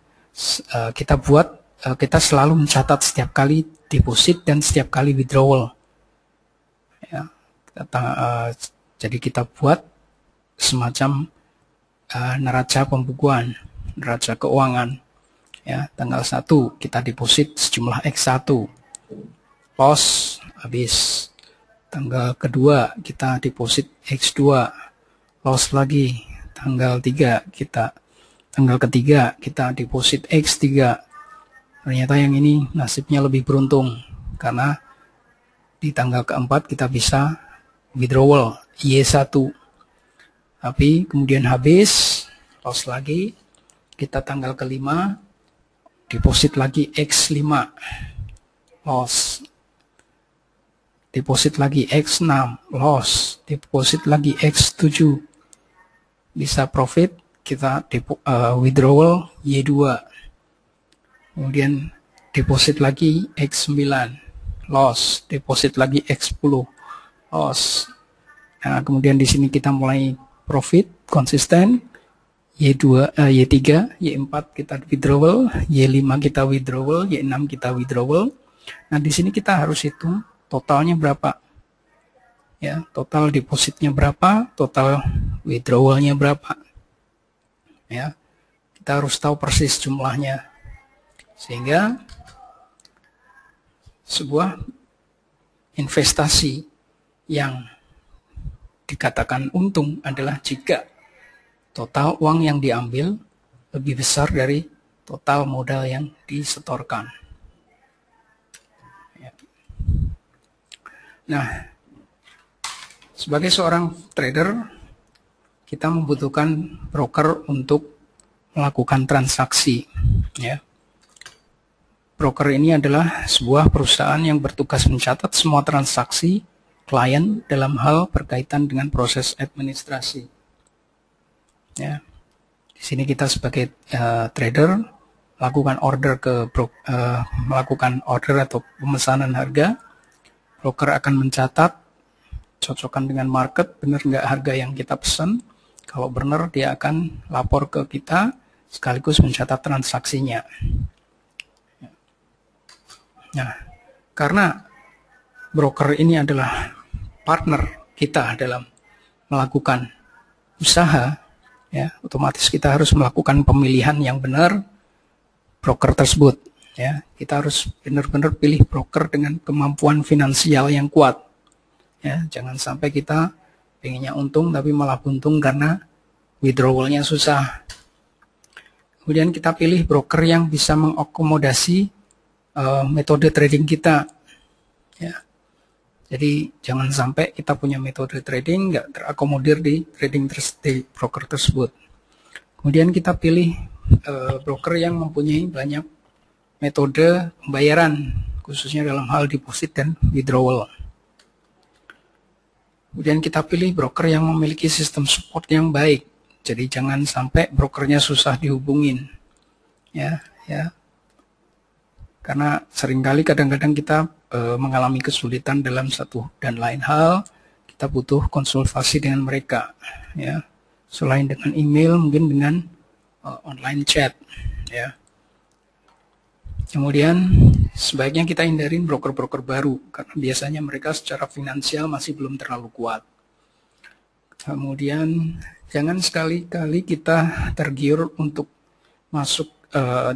kita selalu mencatat setiap kali deposit dan setiap kali withdrawal. Ya, jadi kita buat semacam neraca pembukuan, neraca keuangan. Ya, tanggal 1 kita deposit sejumlah X1, loss habis. Tanggal kedua kita deposit X2, loss lagi. Tanggal ketiga kita deposit X3. Ternyata yang ini nasibnya lebih beruntung karena di tanggal keempat kita bisa withdrawal Y1. Tapi kemudian habis, loss lagi, kita tanggal kelima deposit lagi X5, loss. Deposit lagi X6, loss. Deposit lagi X7. Bisa profit, kita withdrawal Y2. Kemudian deposit lagi X9, loss. Deposit lagi X10, loss. Nah, kemudian di sini kita mulai profit konsisten. Y3, Y4 kita withdrawal, Y5 kita withdrawal, Y6 kita withdrawal. Nah, di sini kita harus hitung totalnya berapa. Ya, total depositnya berapa, total withdrawalnya berapa. Ya, kita harus tahu persis jumlahnya. Sehingga sebuah investasi yang dikatakan untung adalah jika total uang yang diambil lebih besar dari total modal yang disetorkan. Ya. Nah, sebagai seorang trader, kita membutuhkan broker untuk melakukan transaksi. Ya. Broker ini adalah sebuah perusahaan yang bertugas mencatat semua transaksi klien dalam hal berkaitan dengan proses administrasi. Ya, di sini kita sebagai trader melakukan order atau pemesanan harga. Broker akan mencatat, cocokkan dengan market, benar nggak harga yang kita pesan. Kalau benar, dia akan lapor ke kita sekaligus mencatat transaksinya. Nah, karena broker ini adalah partner kita dalam melakukan usaha, ya, otomatis kita harus melakukan pemilihan yang benar broker tersebut. Ya, kita harus benar-benar pilih broker dengan kemampuan finansial yang kuat. Ya, jangan sampai kita pengennya untung tapi malah buntung karena withdrawalnya susah. Kemudian kita pilih broker yang bisa mengakomodasi metode trading kita. Ya. Jadi jangan sampai kita punya metode trading nggak terakomodir di di broker tersebut. Kemudian kita pilih broker yang mempunyai banyak metode pembayaran, khususnya dalam hal deposit dan withdrawal. Kemudian kita pilih broker yang memiliki sistem support yang baik. Jadi jangan sampai brokernya susah dihubungin. Ya. Karena seringkali kadang-kadang kita mengalami kesulitan dalam satu dan lain hal, kita butuh konsultasi dengan mereka. Ya. Selain dengan email, mungkin dengan online chat. Ya. Kemudian sebaiknya kita hindarin broker-broker baru karena biasanya mereka secara finansial masih belum terlalu kuat. Kemudian jangan sekali-kali kita tergiur untuk masuk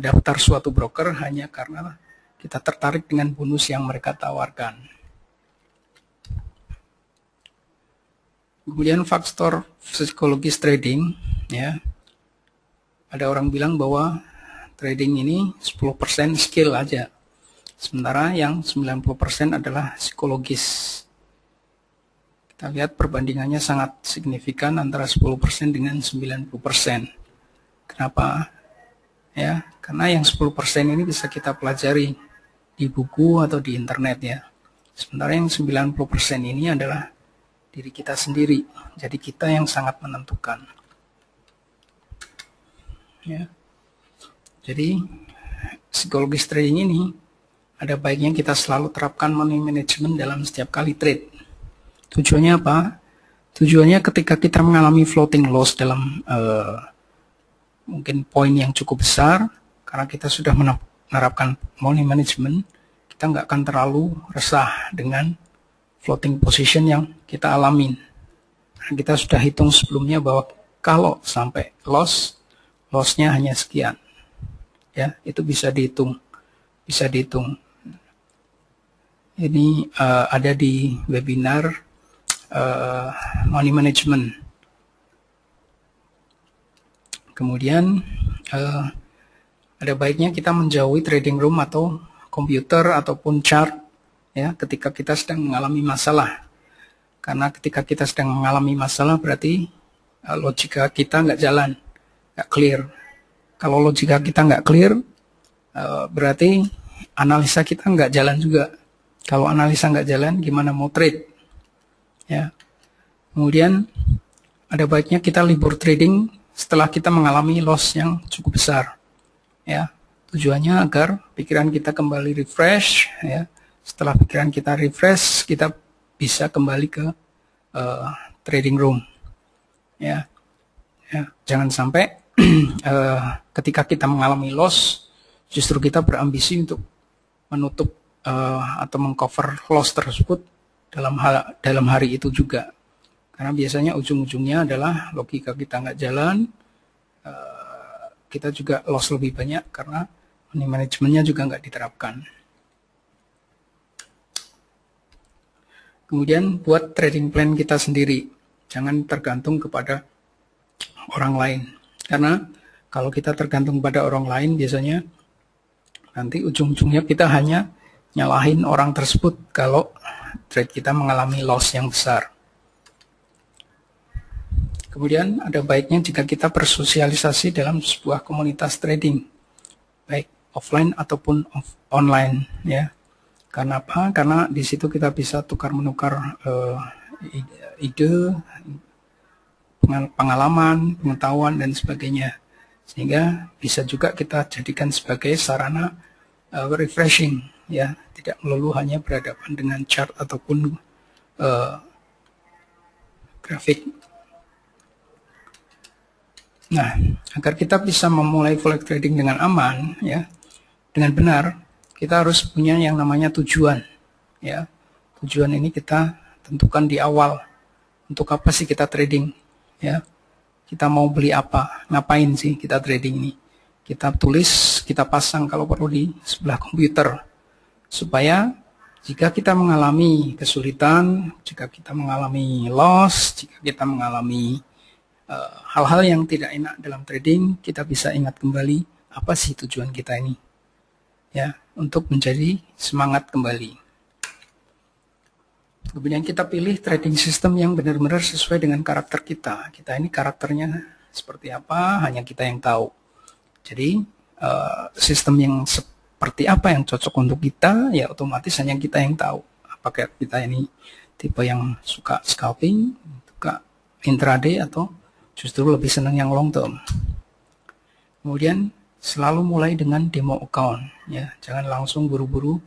daftar suatu broker hanya karena kita tertarik dengan bonus yang mereka tawarkan. Kemudian faktor psikologis trading, ya. Ada orang bilang bahwa trading ini 10% skill aja. Sementara yang 90% adalah psikologis. Kita lihat perbandingannya sangat signifikan antara 10% dengan 90%. Kenapa? Ya, karena yang 10% ini bisa kita pelajari di buku atau di internet ya. Sementara yang 90% ini adalah diri kita sendiri. Jadi kita yang sangat menentukan. Ya. Jadi psikologis trading ini ada baiknya kita selalu terapkan money management dalam setiap kali trade. Tujuannya apa? Tujuannya ketika kita mengalami floating loss dalam mungkin poin yang cukup besar, karena kita sudah menerapkan money management, kita nggak akan terlalu resah dengan floating position yang kita alamin. Nah, kita sudah hitung sebelumnya bahwa kalau sampai lossnya hanya sekian. Ya, itu bisa dihitung. Ini ada di webinar money management. Kemudian ada baiknya kita menjauhi trading room atau komputer ataupun chart ya ketika kita sedang mengalami masalah. Karena ketika kita sedang mengalami masalah berarti logika kita nggak jalan, nggak clear. Kalau logika kita nggak clear, berarti analisa kita nggak jalan juga. Kalau analisa nggak jalan, gimana mau trade? Ya. Kemudian ada baiknya kita libur trading setelah kita mengalami loss yang cukup besar. Ya. Tujuannya agar pikiran kita kembali refresh. Ya. Setelah pikiran kita refresh, kita bisa kembali ke trading room. Ya. Jangan sampai ketika kita mengalami loss, justru kita berambisi untuk menutup atau mengcover loss tersebut dalam hari itu juga. Karena biasanya ujung-ujungnya adalah logika kita nggak jalan, kita juga loss lebih banyak karena money managementnya juga nggak diterapkan. Kemudian buat trading plan kita sendiri, jangan tergantung kepada orang lain. Karena kalau kita tergantung pada orang lain, biasanya nanti ujung-ujungnya kita hanya nyalahin orang tersebut kalau trade kita mengalami loss yang besar. Kemudian ada baiknya jika kita bersosialisasi dalam sebuah komunitas trading, baik offline ataupun online, ya. Karena apa? Karena di situ kita bisa tukar-menukar ide, pengalaman, pengetahuan, dan sebagainya. Sehingga bisa juga kita jadikan sebagai sarana refreshing, ya, tidak melulu hanya berhadapan dengan chart ataupun grafik. Nah, agar kita bisa memulai forex trading dengan aman, ya, dengan benar, kita harus punya yang namanya tujuan, ya. Tujuan ini kita tentukan di awal. Untuk apa sih kita trading, ya? Kita mau beli apa? Ngapain sih kita trading ini? kita tulis, kita pasang kalau perlu di sebelah komputer, supaya jika kita mengalami kesulitan, jika kita mengalami loss, jika kita mengalami hal-hal yang tidak enak dalam trading, kita bisa ingat kembali apa sih tujuan kita ini, ya, untuk menjadi semangat kembali. Kemudian kita pilih trading system yang benar-benar sesuai dengan karakter kita. Kita ini karakternya seperti apa, hanya kita yang tahu. Jadi sistem yang seperti apa yang cocok untuk kita, ya otomatis hanya kita yang tahu. Apakah kita ini tipe yang suka scalping, suka intraday, atau justru lebih senang yang long term. Kemudian selalu mulai dengan demo account, ya, jangan langsung buru-buru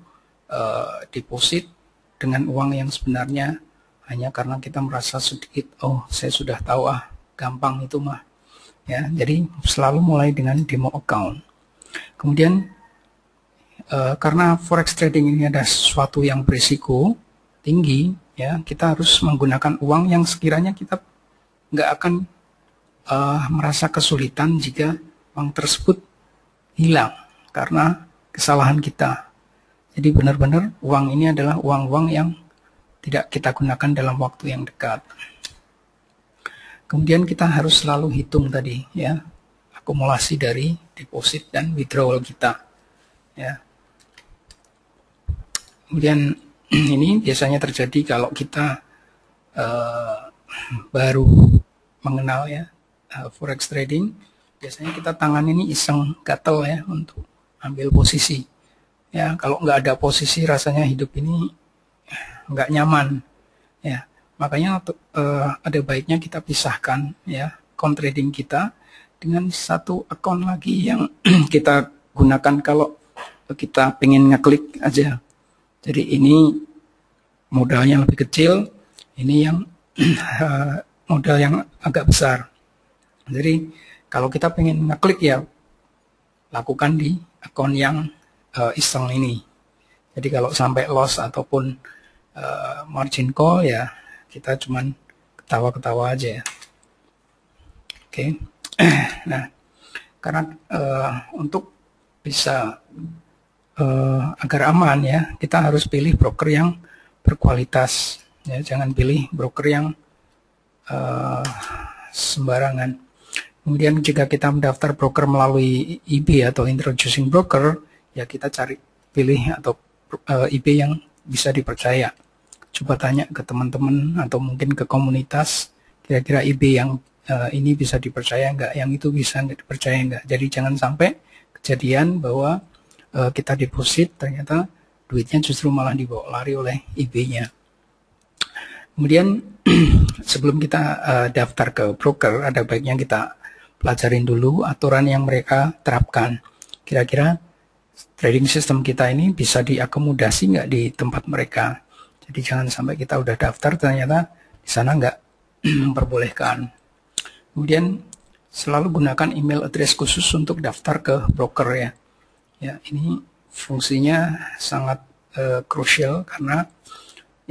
deposit dengan uang yang sebenarnya hanya karena kita merasa sedikit, oh saya sudah tahu, gampang itu mah, ya. Jadi selalu mulai dengan demo account. Kemudian karena forex trading ini ada sesuatu yang berisiko tinggi, ya, kita harus menggunakan uang yang sekiranya kita nggak akan merasa kesulitan jika uang tersebut hilang karena kesalahan kita. Jadi benar-benar uang ini adalah uang-uang yang tidak kita gunakan dalam waktu yang dekat. Kemudian kita harus selalu hitung tadi, ya, akumulasi dari deposit dan withdrawal kita, ya. Kemudian ini biasanya terjadi kalau kita baru mengenal, ya, forex trading. Biasanya kita tangan ini iseng, gatel, ya, untuk ambil posisi. Ya, kalau nggak ada posisi rasanya hidup ini nggak nyaman, ya. Makanya ada baiknya kita pisahkan, ya, account trading kita dengan satu account lagi yang kita gunakan kalau kita pengen ngeklik aja. Jadi ini modalnya lebih kecil, ini yang modal yang agak besar. Jadi kalau kita pengen ngeklik, ya lakukan di account yang iseng ini. Jadi kalau sampai loss ataupun margin call, ya kita cuman ketawa-ketawa aja, ya. Oke. Nah, karena untuk bisa agar aman, ya, kita harus pilih broker yang berkualitas, ya, jangan pilih broker yang sembarangan. Kemudian jika kita mendaftar broker melalui IB atau introducing broker, ya kita cari pilih atau IB yang bisa dipercaya. Coba tanya ke teman-teman atau mungkin ke komunitas, kira-kira IB yang ini bisa dipercaya nggak, yang itu bisa dipercaya nggak. Jadi jangan sampai kejadian bahwa kita deposit ternyata duitnya justru malah dibawa lari oleh IB-nya. Kemudian sebelum kita daftar ke broker, ada baiknya kita pelajarin dulu aturan yang mereka terapkan. Kira-kira trading system kita ini bisa diakomodasi nggak di tempat mereka. Jadi jangan sampai kita udah daftar ternyata di sana nggak memperbolehkan. Kemudian selalu gunakan email address khusus untuk daftar ke broker, ya. Ya, ini fungsinya sangat krusial karena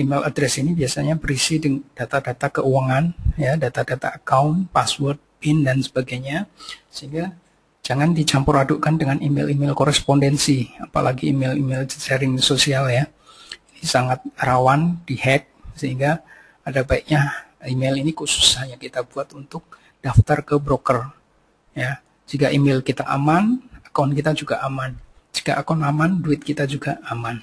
email address ini biasanya berisi data-data keuangan, ya, data-data account, password, PIN dan sebagainya, sehingga jangan dicampur adukkan dengan email-email korespondensi, apalagi email-email sharing sosial, ya. Ini sangat rawan dihack, sehingga ada baiknya email ini khusus hanya kita buat untuk daftar ke broker, ya. Jika email kita aman, akun kita juga aman. Jika akun aman, duit kita juga aman.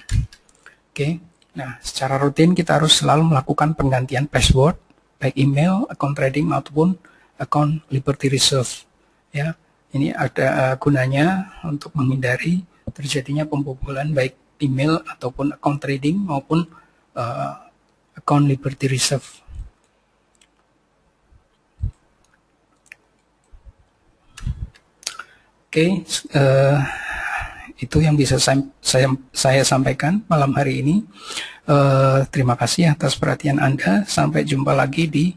Oke. Nah, secara rutin kita harus selalu melakukan penggantian password, baik email, akun trading maupun akun Liberty Reserve, ya. Ini ada gunanya untuk menghindari terjadinya pembobolan baik email ataupun akun trading maupun akun Liberty Reserve. Oke, itu yang bisa saya sampaikan malam hari ini. Terima kasih atas perhatian Anda. Sampai jumpa lagi di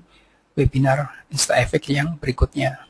webinar InstaEffect yang berikutnya.